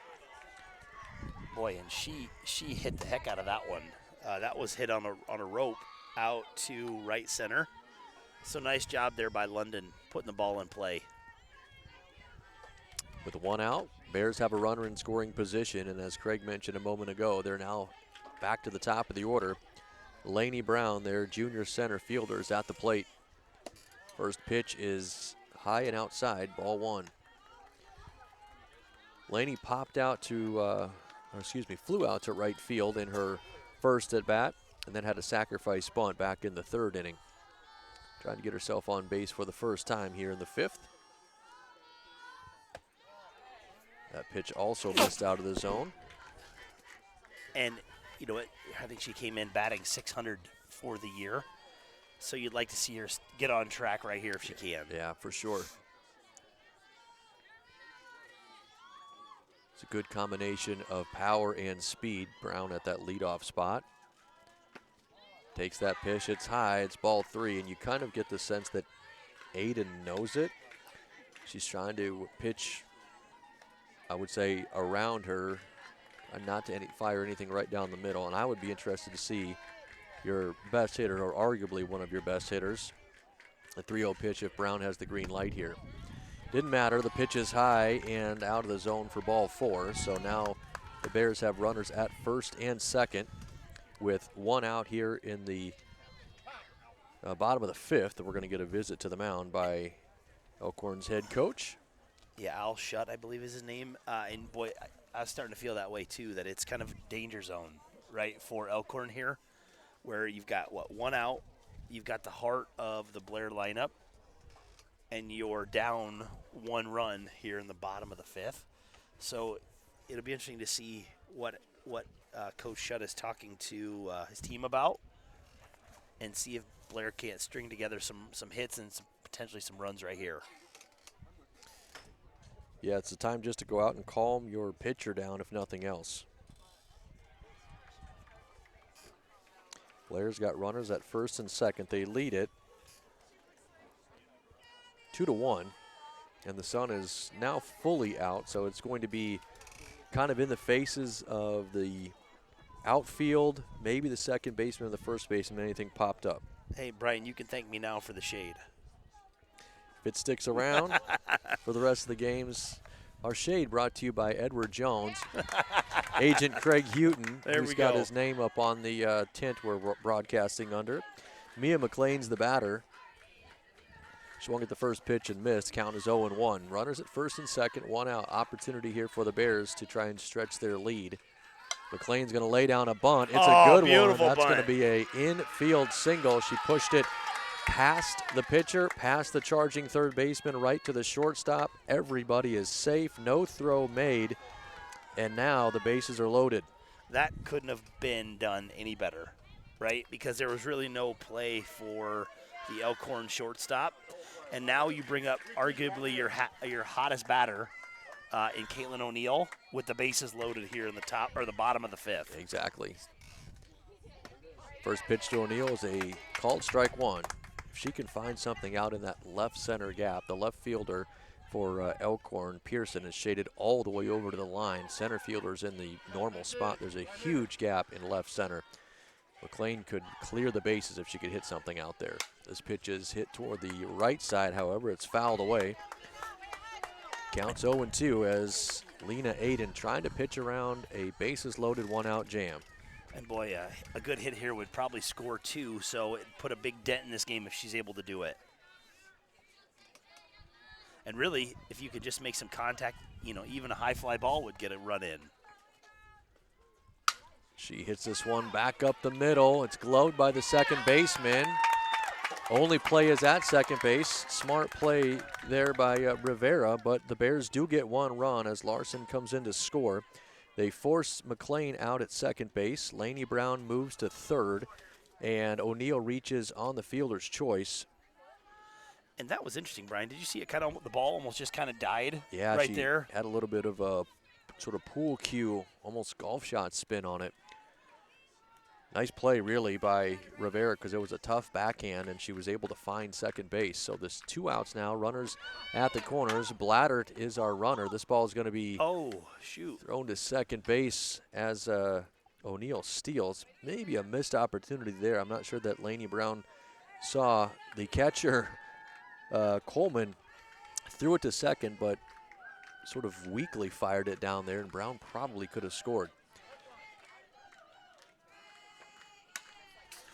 Boy, and she hit the heck out of that one. That was hit on a rope out to right center. So nice job there by London putting the ball in play. With 1 out, Bears have a runner in scoring position, and as Craig mentioned a moment ago, they're now back to the top of the order. Lainey Brown, their junior center fielder, is at the plate. First pitch is high and outside, ball 1. Lainey flew out to right field in her first at bat, and then had a sacrifice bunt back in the 3rd inning. Trying to get herself on base for the first time here in the 5th. That pitch also missed out of the zone. And I think she came in batting 600 for the year. So you'd like to see her get on track right here if she can. Yeah, for sure. It's a good combination of power and speed. Brown at that leadoff spot. Takes that pitch, it's high, it's ball 3, and you kind of get the sense that Aiden knows it. She's trying to pitch, I would say, around her, and not to fire anything right down the middle. And I would be interested to see your best hitter, or arguably one of your best hitters, a 3-0 pitch if Brown has the green light here. Didn't matter, the pitch is high and out of the zone for ball 4. So now the Bears have runners at first and second with 1 out here in the bottom of the 5th. And we're going to get a visit to the mound by Elkhorn's head coach. Yeah, Al Shutt, I believe is his name. And boy, I was starting to feel that way too, that it's kind of danger zone, right, for Elkhorn here, where you've got, 1 out, you've got the heart of the Blair lineup, and you're down 1 run here in the bottom of the 5th. So it'll be interesting to see what Coach Shutt is talking to his team about, and see if Blair can't string together some hits and potentially some runs right here. Yeah, it's the time just to go out and calm your pitcher down, if nothing else. Blair's got runners at first and second. They lead it 2-1, and the sun is now fully out, so it's going to be kind of in the faces of the outfield, maybe the second baseman and the first baseman, anything popped up. Hey, Brian, you can thank me now for the shade. If it sticks around for the rest of the games. Our shade brought to you by Edward Jones. Agent Craig Houghton, who's got his name up on the tent we're broadcasting under. Mia McLean's the batter. Swung at the first pitch and missed. Count is 0-1. Runners at first and second, 1 out. Opportunity here for the Bears to try and stretch their lead. McLean's going to lay down a bunt. It's a good one. That's going to be a infield single. She pushed it past the pitcher, past the charging third baseman, right to the shortstop. Everybody is safe. No throw made. And now the bases are loaded. That couldn't have been done any better, right? Because there was really no play for the Elkhorn shortstop. And now you bring up arguably your hottest batter in Caitlin O'Neill with the bases loaded here in the top or the bottom of the 5th. Exactly. First pitch to O'Neill is a called strike 1. If she can find something out in that left center gap, the left fielder for Elkhorn, Pearson, is shaded all the way over to the line. Center fielder's in the normal spot. There's a huge gap in left center. McLean could clear the bases if she could hit something out there. This pitch is hit toward the right side, however, it's fouled away. Counts 0-2 as Lena Aiden trying to pitch around a bases-loaded 1-out jam. And boy, a good hit here would probably score 2, so it put a big dent in this game if she's able to do it. And really, if you could just make some contact, even a high fly ball would get a run in. She hits this one back up the middle. It's gloved by the second baseman. Only play is at second base. Smart play there by Rivera, but the Bears do get 1 run as Larson comes in to score. They force McLean out at second base. Laney Brown moves to third, and O'Neill reaches on the fielder's choice. And that was interesting, Brian. Did you see it the ball almost just kind of died right she there? Had a little bit of a sort of pool cue, almost golf shot spin on it. Nice play, really, by Rivera because it was a tough backhand, and she was able to find second base. So there's 2 outs now, runners at the corners. Blattert is our runner. This ball is going to be thrown to second base as O'Neill steals. Maybe a missed opportunity there. I'm not sure that Laney Brown saw the catcher, Coleman, threw it to second, but sort of weakly fired it down there, and Brown probably could have scored.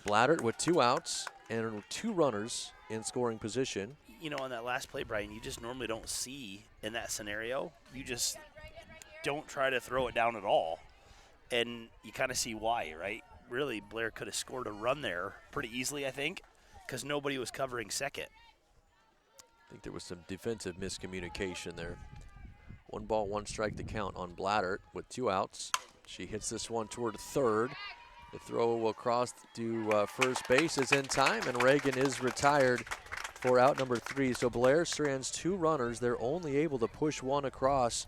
Blattert with 2 outs and 2 runners in scoring position. On that last play, Brian, you just normally don't see in that scenario. You just don't try to throw it down at all. And you kind of see why, right? Really, Blair could have scored a run there pretty easily, I think, because nobody was covering second. I think there was some defensive miscommunication there. 1 ball, 1 strike to count on Blattert with 2 outs. She hits this one toward third. The throw will cross to first base is in time, and Reagan is retired for out number 3. So Blair strands 2 runners. They're only able to push one across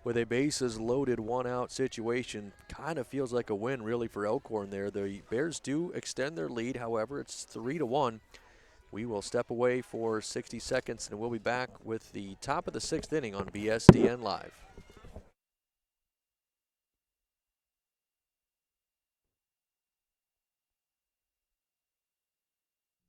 with a bases loaded 1-out situation. Kind of feels like a win really for Elkhorn there. The Bears do extend their lead. However, it's 3-1. We will step away for 60 seconds, and we'll be back with the top of the 6th inning on BSDN Live.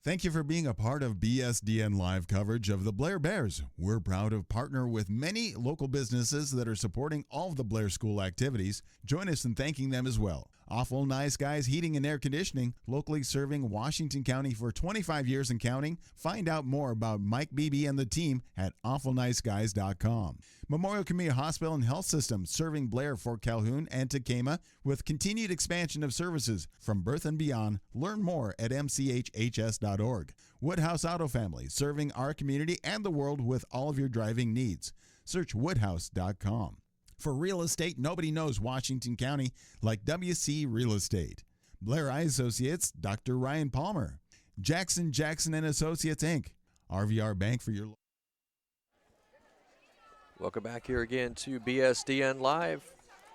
Thank you for being a part of BSDN Live coverage of the Blair Bears. We're proud to partner with many local businesses that are supporting all of the Blair School activities. Join us in thanking them as well. Awful Nice Guys Heating and Air Conditioning, locally serving Washington County for 25 years and counting. Find out more about Mike Beebe and the team at awfulniceguys.com. Memorial Community Hospital and Health System, serving Blair, Fort Calhoun, and Tacoma with continued expansion of services from birth and beyond. Learn more at mchhs.org. Woodhouse Auto Family, serving our community and the world with all of your driving needs. Search woodhouse.com. For real estate, nobody knows Washington County like WC Real Estate. Blair Eye Associates, Dr. Ryan Palmer. Jackson and Associates, Inc. RVR Bank for your... Welcome back here again to BSDN Live.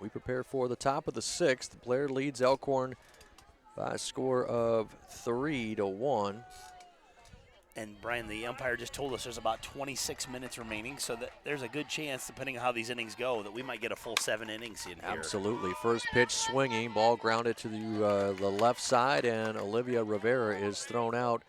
We prepare for the top of the 6th. Blair leads Elkhorn by a score of 3-1. And Brian, the umpire just told us there's about 26 minutes remaining, so that there's a good chance, depending on how these innings go, that we might get a full 7 innings in here. Absolutely. First pitch swinging, ball grounded to the left side, and Olivia Rivera is thrown out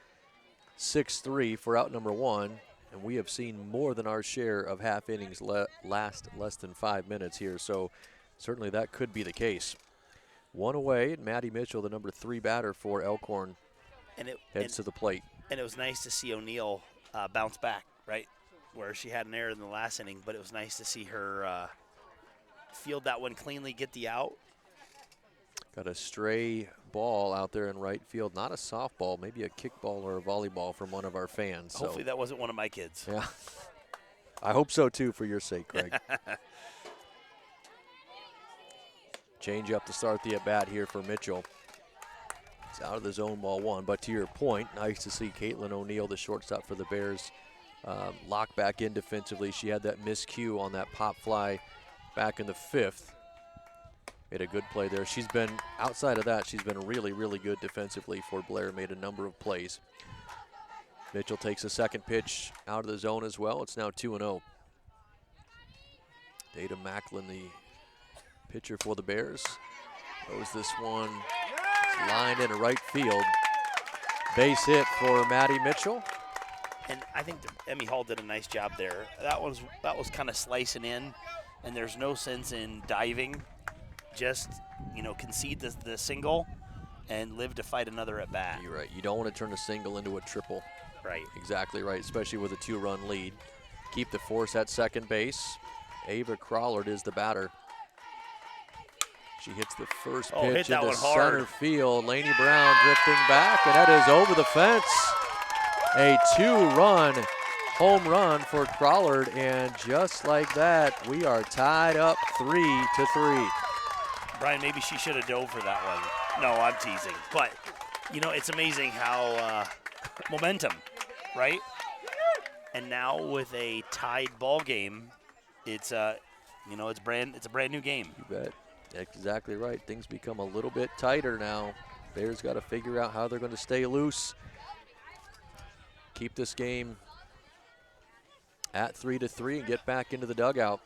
6-3 for out number 1. And we have seen more than our share of half innings last less than 5 minutes here, so certainly that could be the case. 1 away, and Maddie Mitchell, the number 3 batter for Elkhorn, heads to the plate. And it was nice to see O'Neill bounce back, right, where she had an error in the last inning, but it was nice to see her field that one cleanly, get the out. Got a stray ball out there in right field, not a softball, maybe a kickball or a volleyball from one of our fans. Hopefully that wasn't one of my kids. Yeah, I hope so too for your sake, Craig. Change up to start the at-bat here for Mitchell. It's out of the zone, ball 1. But to your point, nice to see Caitlin O'Neill, the shortstop for the Bears, lock back in defensively. She had that miscue on that pop fly back in the 5th. Made a good play there. She's been, outside of that, she's been really, really good defensively for Blair. Made a number of plays. Mitchell takes a second pitch out of the zone as well. It's now 2-0. Data Macklin, the pitcher for the Bears. Throws this one lined into right field. Base hit for Maddie Mitchell. And I think Emmy Hall did a nice job there. That was kind of slicing in, and there's no sense in diving. Just, concede the single and live to fight another at bat. You're right. You don't want to turn a single into a triple. Right. Exactly right, especially with a 2-run lead. Keep the force at second base. Ava Crawlard is the batter. She hits the first pitch into center field. Laney Brown drifting back, and that is over the fence. A 2-run home run for Crawlard, and just like that, we are tied up 3-3. Brian, maybe she should have dove for that one. No, I'm teasing. But, it's amazing how momentum, right? And now with a tied ball game, it's a brand new game. You bet. Exactly right. Things become a little bit tighter now. Bears got to figure out how they're going to stay loose. Keep this game at 3-3 and get back into the dugout.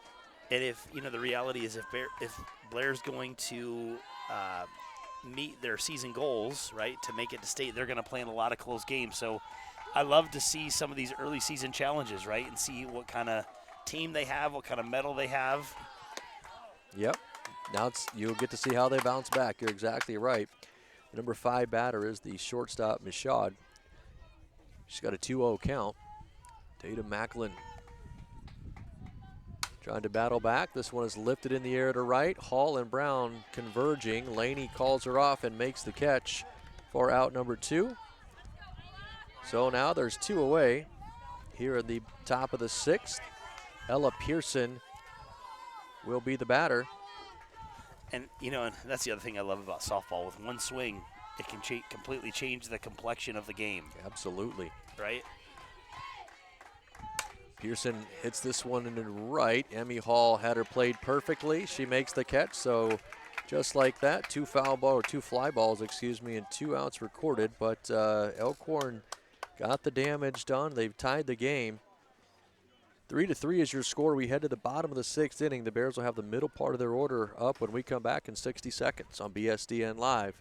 And if, the reality is if Blair's going to meet their season goals, right, to make it to state, they're going to play in a lot of close games. So I love to see some of these early season challenges, right, and see what kind of team they have, what kind of medal they have. Yep. Now you'll get to see how they bounce back. You're exactly right. The number 5 batter is the shortstop, Michaud. She's got a 2-0 count. Data Macklin trying to battle back. This one is lifted in the air to right. Hall and Brown converging. Laney calls her off and makes the catch for out number 2. So now there's 2 away here at the top of the 6th. Ella Pearson will be the batter. And, and that's the other thing I love about softball. With one swing, it can completely change the complexion of the game. Absolutely. Right? Pearson hits this one in the right. Emmy Hall had her played perfectly. She makes the catch, so just like that, two fly balls, and 2 outs recorded. But Elkhorn got the damage done. They've tied the game. 3-3 is your score. We head to the bottom of the 6th inning. The Bears will have the middle part of their order up when we come back in 60 seconds on BSDN Live.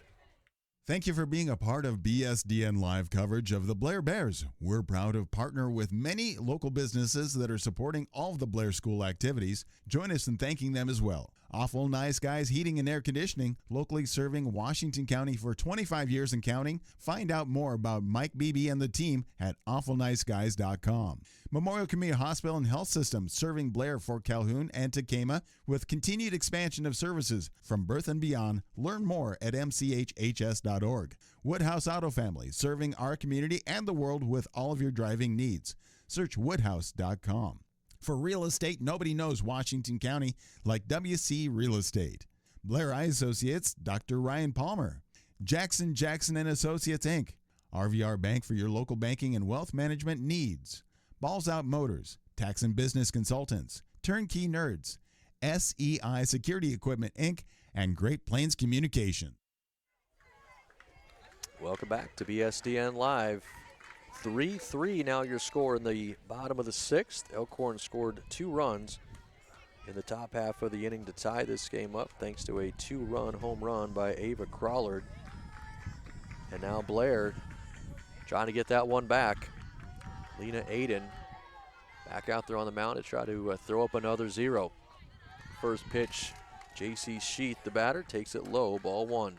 Thank you for being a part of BSDN Live coverage of the Blair Bears. We're proud to partner with many local businesses that are supporting all of the Blair School activities. Join us in thanking them as well. Awful Nice Guys Heating and Air Conditioning, locally serving Washington County for 25 years and counting. Find out more about Mike Beebe and the team at awfulniceguys.com. Memorial Community Hospital and Health System, serving Blair, Fort Calhoun, and Tacoma with continued expansion of services from birth and beyond. Learn more at mchhs.org. Woodhouse Auto Family, serving our community and the world with all of your driving needs. Search woodhouse.com. For real estate, nobody knows Washington County like WC Real Estate. Blair Eye Associates, Dr. Ryan Palmer. Jackson and Associates, Inc. RVR Bank for your local banking and wealth management needs. Balls Out Motors, Tax and Business Consultants, Turnkey Nerds, SEI Security Equipment, Inc., and Great Plains Communication. Welcome back to BSDN Live. 3-3 now your score in the bottom of the 6th. Elkhorn scored 2 runs in the top half of the inning to tie this game up thanks to a 2-run home run by Ava Crawlard. And now Blair trying to get that one back. Lena Aiden back out there on the mound to try to throw up another 0. First pitch, J.C. Sheath, the batter, takes it low, ball 1.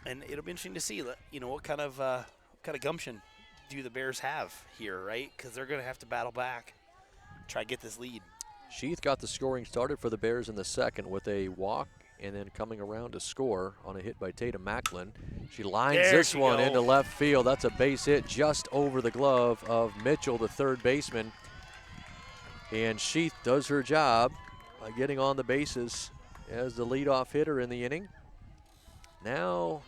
And it'll be interesting to see, what kind of gumption do the Bears have here, right? Because they're going to have to battle back, try to get this lead. Sheath got the scoring started for the Bears in the 2nd with a walk and then coming around to score on a hit by Tatum Macklin. She lines this one into left field. That's a base hit just over the glove of Mitchell, the third baseman. And Sheath does her job by getting on the bases as the leadoff hitter in the inning. Now,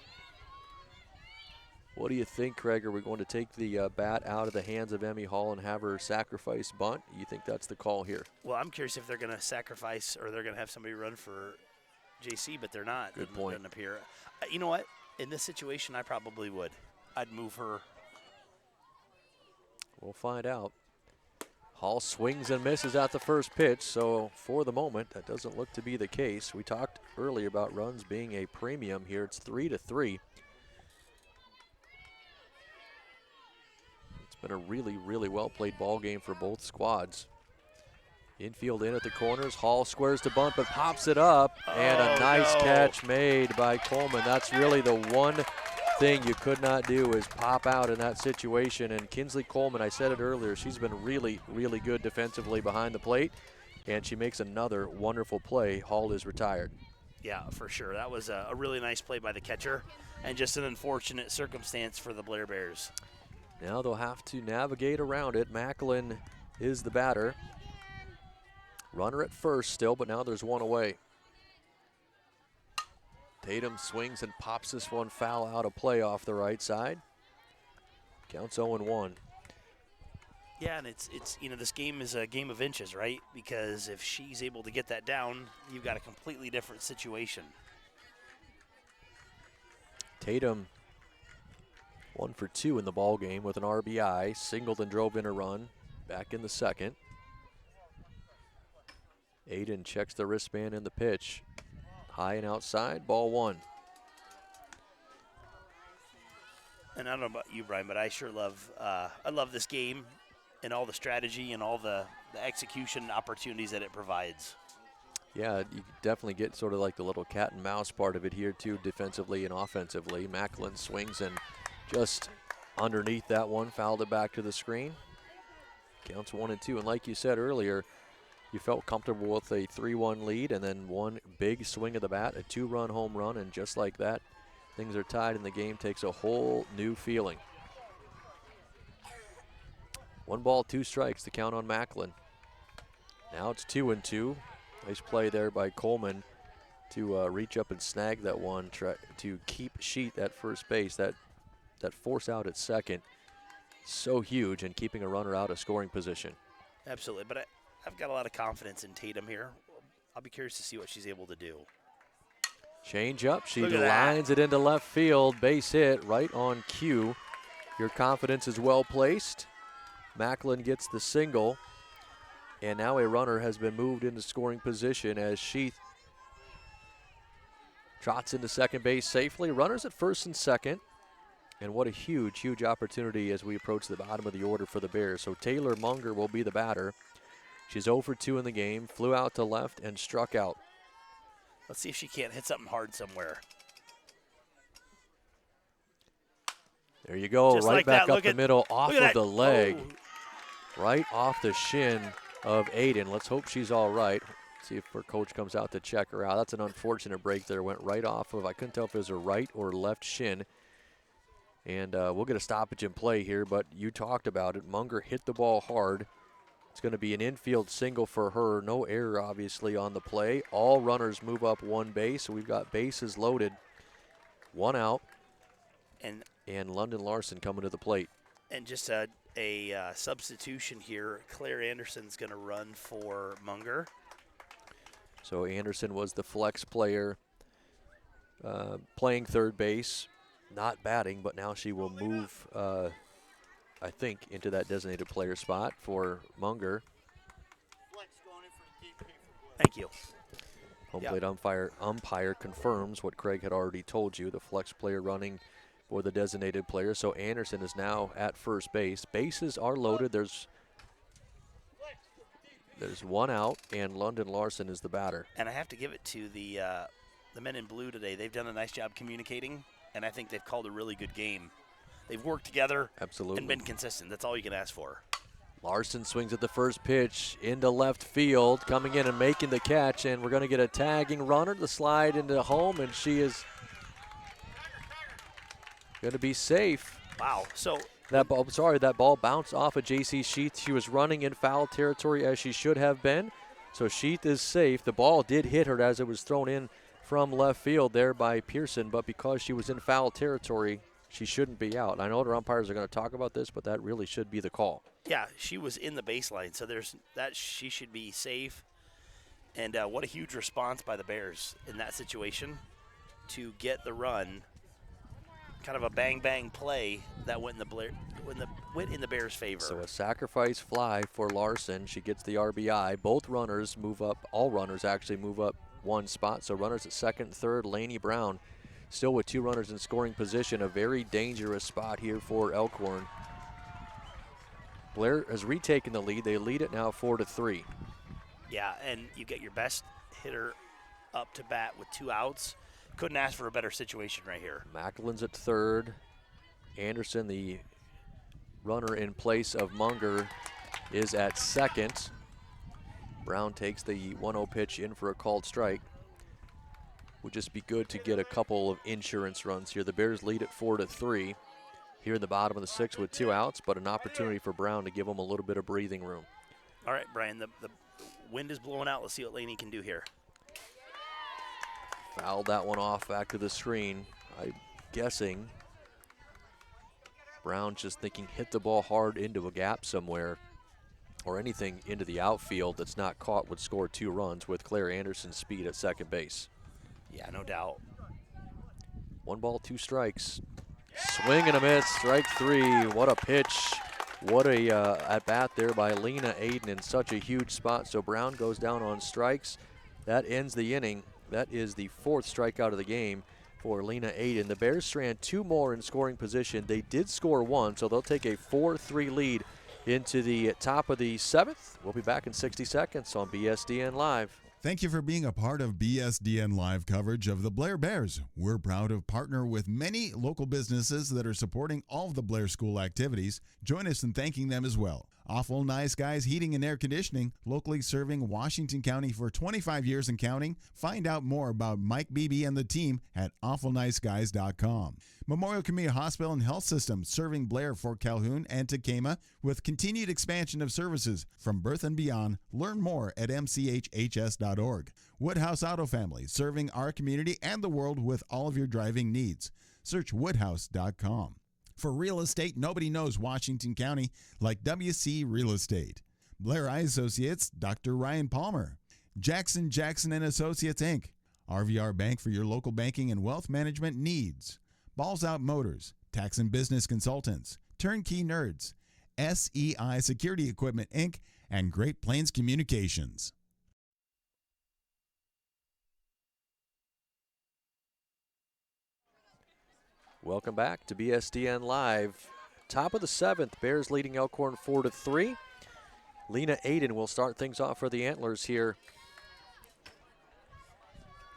what do you think, Craig? Are we going to take the bat out of the hands of Emmy Hall and have her sacrifice bunt? You think that's the call here? Well, I'm curious if they're going to sacrifice or they're going to have somebody run for JC, but they're not. Good point. Doesn't appear. You know what? In this situation, I probably would. I'd move her. We'll find out. Hall swings and misses at the first pitch, so for the moment, that doesn't look to be the case. We talked earlier about runs being a premium here. It's 3-3. It's been a really, really well-played ball game for both squads. Infield in at the corners. Hall squares to bunt, but pops it up, and a nice catch made by Coleman. That's really the one thing you could not do is pop out in that situation. And Kinsley Coleman, I said it earlier, she's been really, really good defensively behind the plate, and she makes another wonderful play. Hall is retired. Yeah, for sure. That was a really nice play by the catcher, and just an unfortunate circumstance for the Blair Bears. Now they'll have to navigate around it. Macklin is the batter. Runner at first still, but now there's one away. Tatum swings and pops this one foul out of play off the right side. Counts 0-1. Yeah, and it's this game is a game of inches, right? Because if she's able to get that down, you've got a completely different situation. Tatum 1 for 2 in the ball game with an RBI, singled and drove in a run. Back in the 2nd. Aiden checks the wristband in the pitch. High and outside, ball 1. And I don't know about you, Brian, but I sure love this game and all the strategy and all the execution opportunities that it provides. Yeah, you definitely get sort of like the little cat and mouse part of it here too, defensively and offensively. Macklin swings and just underneath that one, fouled it back to the screen. Counts 1-2, and like you said earlier, you felt comfortable with a 3-1 lead and then one big swing of the bat, a 2-run home run, and just like that, things are tied and the game takes a whole new feeling. 1 ball, 2 strikes to count on Macklin. Now it's 2-2. Nice play there by Coleman to reach up and snag that one, to keep Sheath at first base. That force out at second, so huge, and keeping a runner out of scoring position. Absolutely, but I've got a lot of confidence in Tatum here. I'll be curious to see what she's able to do. Change up, she Look at that. lines it into left field, base hit right on cue. Your confidence is well placed. Macklin gets the single, and now a runner has been moved into scoring position as Sheath trots into second base safely. Runners at first and second. And what a huge, huge opportunity as we approach the bottom of the order for the Bears. So Taylor Munger will be the batter. She's 0 for 2 in the game, flew out to left and struck out. Let's see if she can't hit something hard somewhere. There you go, Just right like back that. up the middle, off at of that. the leg, Oh. right off the shin of Aiden. Let's hope she's all right. See if her coach comes out to check her out. That's an unfortunate break there. Went right off of, I couldn't tell if it was her right or left shin. And we'll get a stoppage in play here, but you talked about it. Munger hit the ball hard. It's going to be an infield single for her. No error, obviously, on the play. All runners move up one base, so we've got bases loaded. One out, and London Larson coming to the plate. And just a substitution here. Claire Anderson's going to run for Munger. So Anderson was the flex player, playing third base. Not batting, but now she will move, I think, into that designated player spot for Munger. Thank you. Home plate umpire confirms what Craig had already told you, the flex player running for the designated player. So Anderson is now at first base. Bases are loaded. There's one out, and London Larson is the batter. And I have to give it to the men in blue today. They've done a nice job communicating, and I think they've called a really good game. They've worked together and been consistent. That's all you can ask for. Larson swings at the first pitch into left field, coming in and making the catch, and we're going to get a tagging runner to slide into home, and she is going to be safe. Wow. So that ball bounced off of J.C. Sheath. She was running in foul territory as she should have been, so Sheath is safe. The ball did hit her as it was thrown in from left field there by Pearson, but because she was in foul territory, she shouldn't be out. I know the umpires are going to talk about this, but that really should be the call. Yeah, she was in the baseline, so she should be safe. And what a huge response by the Bears in that situation to get the run. Kind of a bang-bang play that went in the Bears' favor. So a sacrifice fly for Larson. She gets the RBI. Both runners move up. All runners actually move up one spot. So runners at second and third. Laney Brown still with two runners in scoring position. A very dangerous spot here for Elkhorn. Blair has retaken the lead. They lead it now 4-3. Yeah, and you get your best hitter up to bat with two outs. Couldn't ask for a better situation right here. Macklin's at third. Anderson, the runner in place of Munger, is at second. Brown takes the 1-0 pitch in for a called strike. Would just be good to get a couple of insurance runs here. The Bears lead at 4-3 here in the bottom of the sixth with two outs, but an opportunity for Brown to give them a little bit of breathing room. All right, Brian, the wind is blowing out. Let's see what Laney can do here. Fouled that one off back to the screen. I'm guessing Brown just thinking hit the ball hard into a gap somewhere, or anything into the outfield that's not caught would score 2 runs with Claire Anderson's speed at second base. Yeah, no doubt. 1 ball, 2 strikes. Swing and a miss, strike 3. What a pitch. What a at-bat there by Lena Aiden in such a huge spot. So Brown goes down on strikes. That ends the inning. That is the 4th strikeout of the game for Lena Aiden. The Bears strand 2 more in scoring position. They did score 1, so they'll take a 4-3 lead into the top of the 7th. We'll be back in 60 seconds on BSDN Live. Thank you for being a part of BSDN Live coverage of the Blair Bears. We're proud to partner with many local businesses that are supporting all of the Blair School activities. Join us in thanking them as well. Awful Nice Guys Heating and Air Conditioning, locally serving Washington County for 25 years and counting. Find out more about Mike Beebe and the team at awfulniceguys.com. Memorial Community Hospital and Health System, serving Blair, Fort Calhoun, and Tacoma with continued expansion of services from birth and beyond. Learn more at mchhs.org. Woodhouse Auto Family, serving our community and the world with all of your driving needs. Search woodhouse.com. For real estate, nobody knows Washington County like WC Real Estate. Blair Eye Associates, Dr. Ryan Palmer. Jackson and Associates, Inc. RVR Bank for your local banking and wealth management needs. Balls Out Motors, Tax and Business Consultants, Turnkey Nerds, SEI Security Equipment, Inc., and Great Plains Communications. Welcome back to BSDN Live. Top of the 7th, Bears leading Elkhorn 4-3. Lena Aiden will start things off for the Antlers here.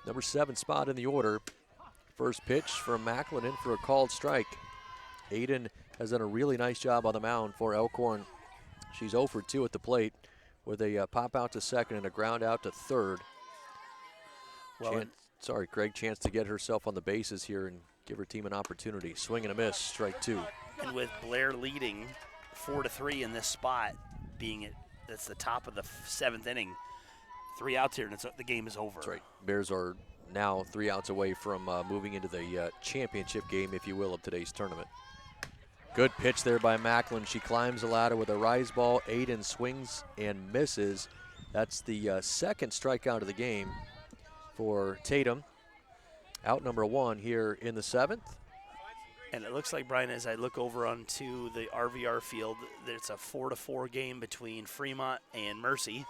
Number 7 spot in the order. First pitch from Macklin in for a called strike. Aiden has done a really nice job on the mound for Elkhorn. She's 0 for 2 at the plate with a pop out to second and a ground out to third. Well, Chance to get herself on the bases here and give her team an opportunity. Swing and a miss, strike 2. And with Blair leading 4-3 in this spot, that's the top of the 7th inning, 3 outs here, and the game is over. That's right. Bears are now 3 outs away from moving into the championship game, if you will, of today's tournament. Good pitch there by Macklin. She climbs the ladder with a rise ball. Aiden swings and misses. That's the second strikeout of the game for Tatum. Out number 1 here in the 7th. And it looks like, Brian, as I look over onto the RVR field, that it's a 4-4 game between Fremont and Mercy.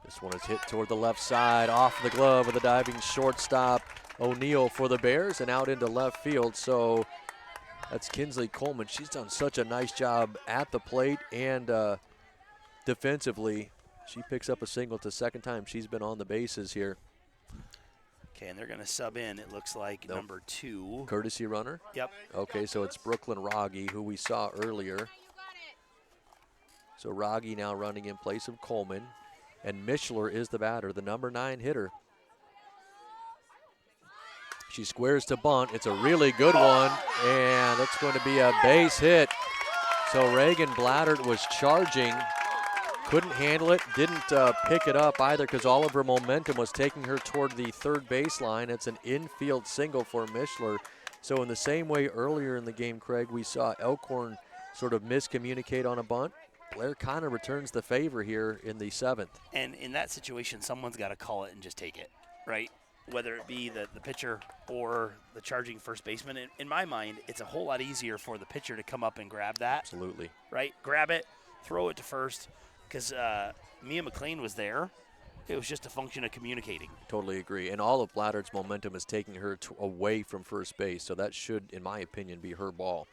This one is hit toward the left side, off the glove with a diving shortstop, O'Neill for the Bears, and out into left field. So that's Kinsley Coleman. She's done such a nice job at the plate and defensively. She picks up a single. It's the second time she's been on the bases here. Okay, and they're going to sub in, it looks like, number 2. Courtesy runner? Yep. Okay, so it's Brooklyn Rogge, who we saw earlier. So Rogge now running in place of Coleman. And Mischler is the batter, the number 9 hitter. She squares to bunt. It's a really good one, and that's going to be a base hit. So Reagan Blattert was charging. Couldn't handle it, didn't pick it up either because all of her momentum was taking her toward the third baseline. It's an infield single for Mischler. So in the same way earlier in the game, Craig, we saw Elkhorn sort of miscommunicate on a bunt. Blair kind of returns the favor here in the 7th. And in that situation, someone's got to call it and just take it, right? Whether it be the pitcher or the charging first baseman. In my mind, it's a whole lot easier for the pitcher to come up and grab that. Absolutely. Right? Grab it, throw it to first. Because Mia McLean was there. It was just a function of communicating. Totally agree. And all of Blattert's momentum is taking her away from first base, so that should, in my opinion, be her ball.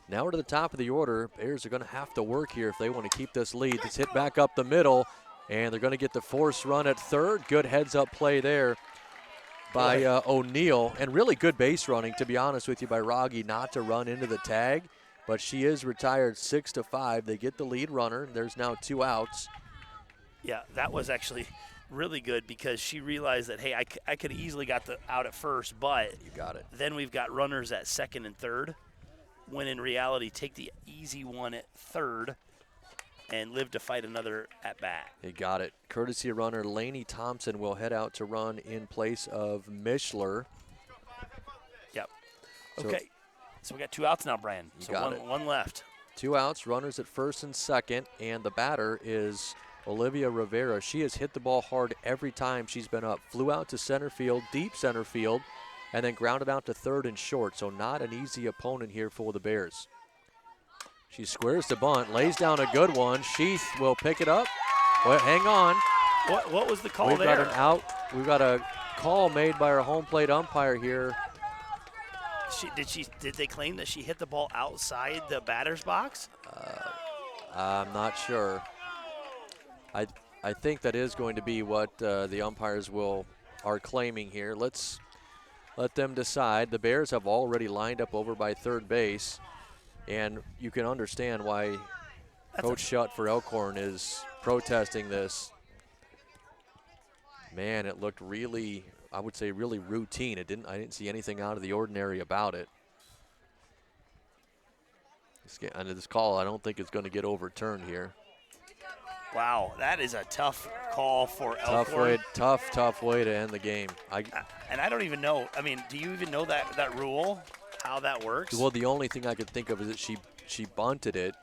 Now we're to the top of the order. Bears are going to have to work here if they want to keep this lead. It's hit back up the middle, and they're going to get the force run at third. Good heads-up play there by O'Neill. And really good base running, to be honest with you, by Rogge not to run into the tag. But she is retired 6-5. They get the lead runner. There's now 2 outs. Yeah, that was actually really good because she realized that, hey, I could have easily got the out at first, but you got it. Then we've got runners at second and third, when in reality, take the easy one at third and live to fight another at bat. You got it. Courtesy runner Lainey Thompson will head out to run in place of Mischler. Yep. Okay. So we got 2 outs now, Brian. You so got one left. 2 outs, runners at first and second, and the batter is Olivia Rivera. She has hit the ball hard every time she's been up. Flew out to center field, deep center field, and then grounded out to third and short. So not an easy opponent here for the Bears. She squares to bunt, lays down a good one. Sheath will pick it up. Well, hang on. What was the call We've there? Got an out. We've got a call made by our home plate umpire here. Did they claim that she hit the ball outside the batter's box? I'm not sure. I think that is going to be what the umpires are claiming here. Let's let them decide. The Bears have already lined up over by third base. And you can understand why That's Coach Schutt for Elkhorn is protesting this. Man, it looked really, I would say, really routine. I didn't see anything out of the ordinary about it. This call, I don't think it's going to get overturned here. Wow, that is a tough call for Elkhorn. Tough way to end the game. And I don't even know. I mean, do you even know that rule, how that works? Well, the only thing I could think of is that she bunted it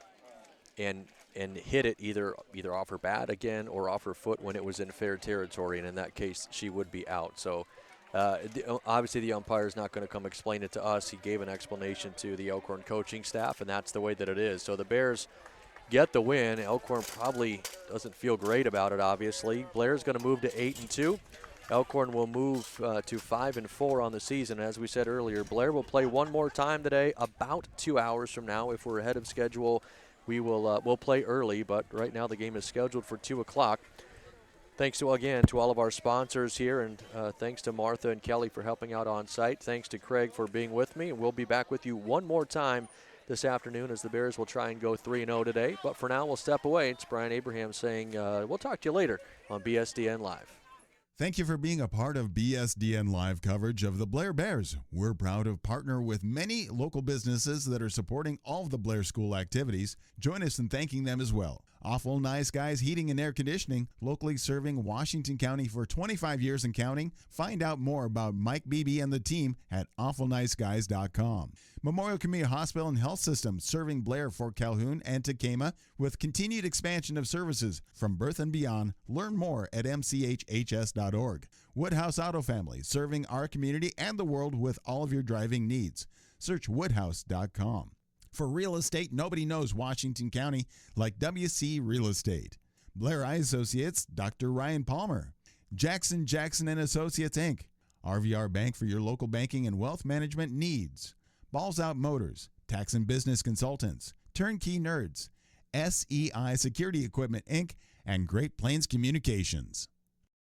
and hit it either off her bat again or off her foot when it was in fair territory, and in that case, she would be out. So obviously the umpire is not going to come explain it to us. He gave an explanation to the Elkhorn coaching staff, and that's the way that it is. So the Bears get the win. Elkhorn probably doesn't feel great about it, obviously. Blair's going to move to 8-2. Elkhorn will move to 5-4 on the season. As we said earlier, Blair will play one more time today, about 2 hours from now. If we're ahead of schedule, we'll play early, but right now the game is scheduled for 2 o'clock. Thanks again to all of our sponsors here, and thanks to Martha and Kelly for helping out on site. Thanks to Craig for being with me, and we'll be back with you one more time this afternoon as the Bears will try and go 3-0 today. But for now, we'll step away. It's Brian Abraham saying we'll talk to you later on BSDN Live. Thank you for being a part of BSDN Live coverage of the Blair Bears. We're proud to partner with many local businesses that are supporting all of the Blair School activities. Join us in thanking them as well. Awful Nice Guys Heating and Air Conditioning, locally serving Washington County for 25 years and counting. Find out more about Mike Beebe and the team at awfulniceguys.com. Memorial Community Hospital and Health System, serving Blair, Fort Calhoun, and Tacoma with continued expansion of services from birth and beyond. Learn more at mchhs.org. Woodhouse Auto Family, serving our community and the world with all of your driving needs. Search woodhouse.com. For real estate, nobody knows Washington County like WC Real Estate. Blair Eye Associates, Dr. Ryan Palmer. Jackson & Associates, Inc. RVR Bank for your local banking and wealth management needs. Balls Out Motors, Tax and Business Consultants, Turnkey Nerds, SEI Security Equipment, Inc., and Great Plains Communications.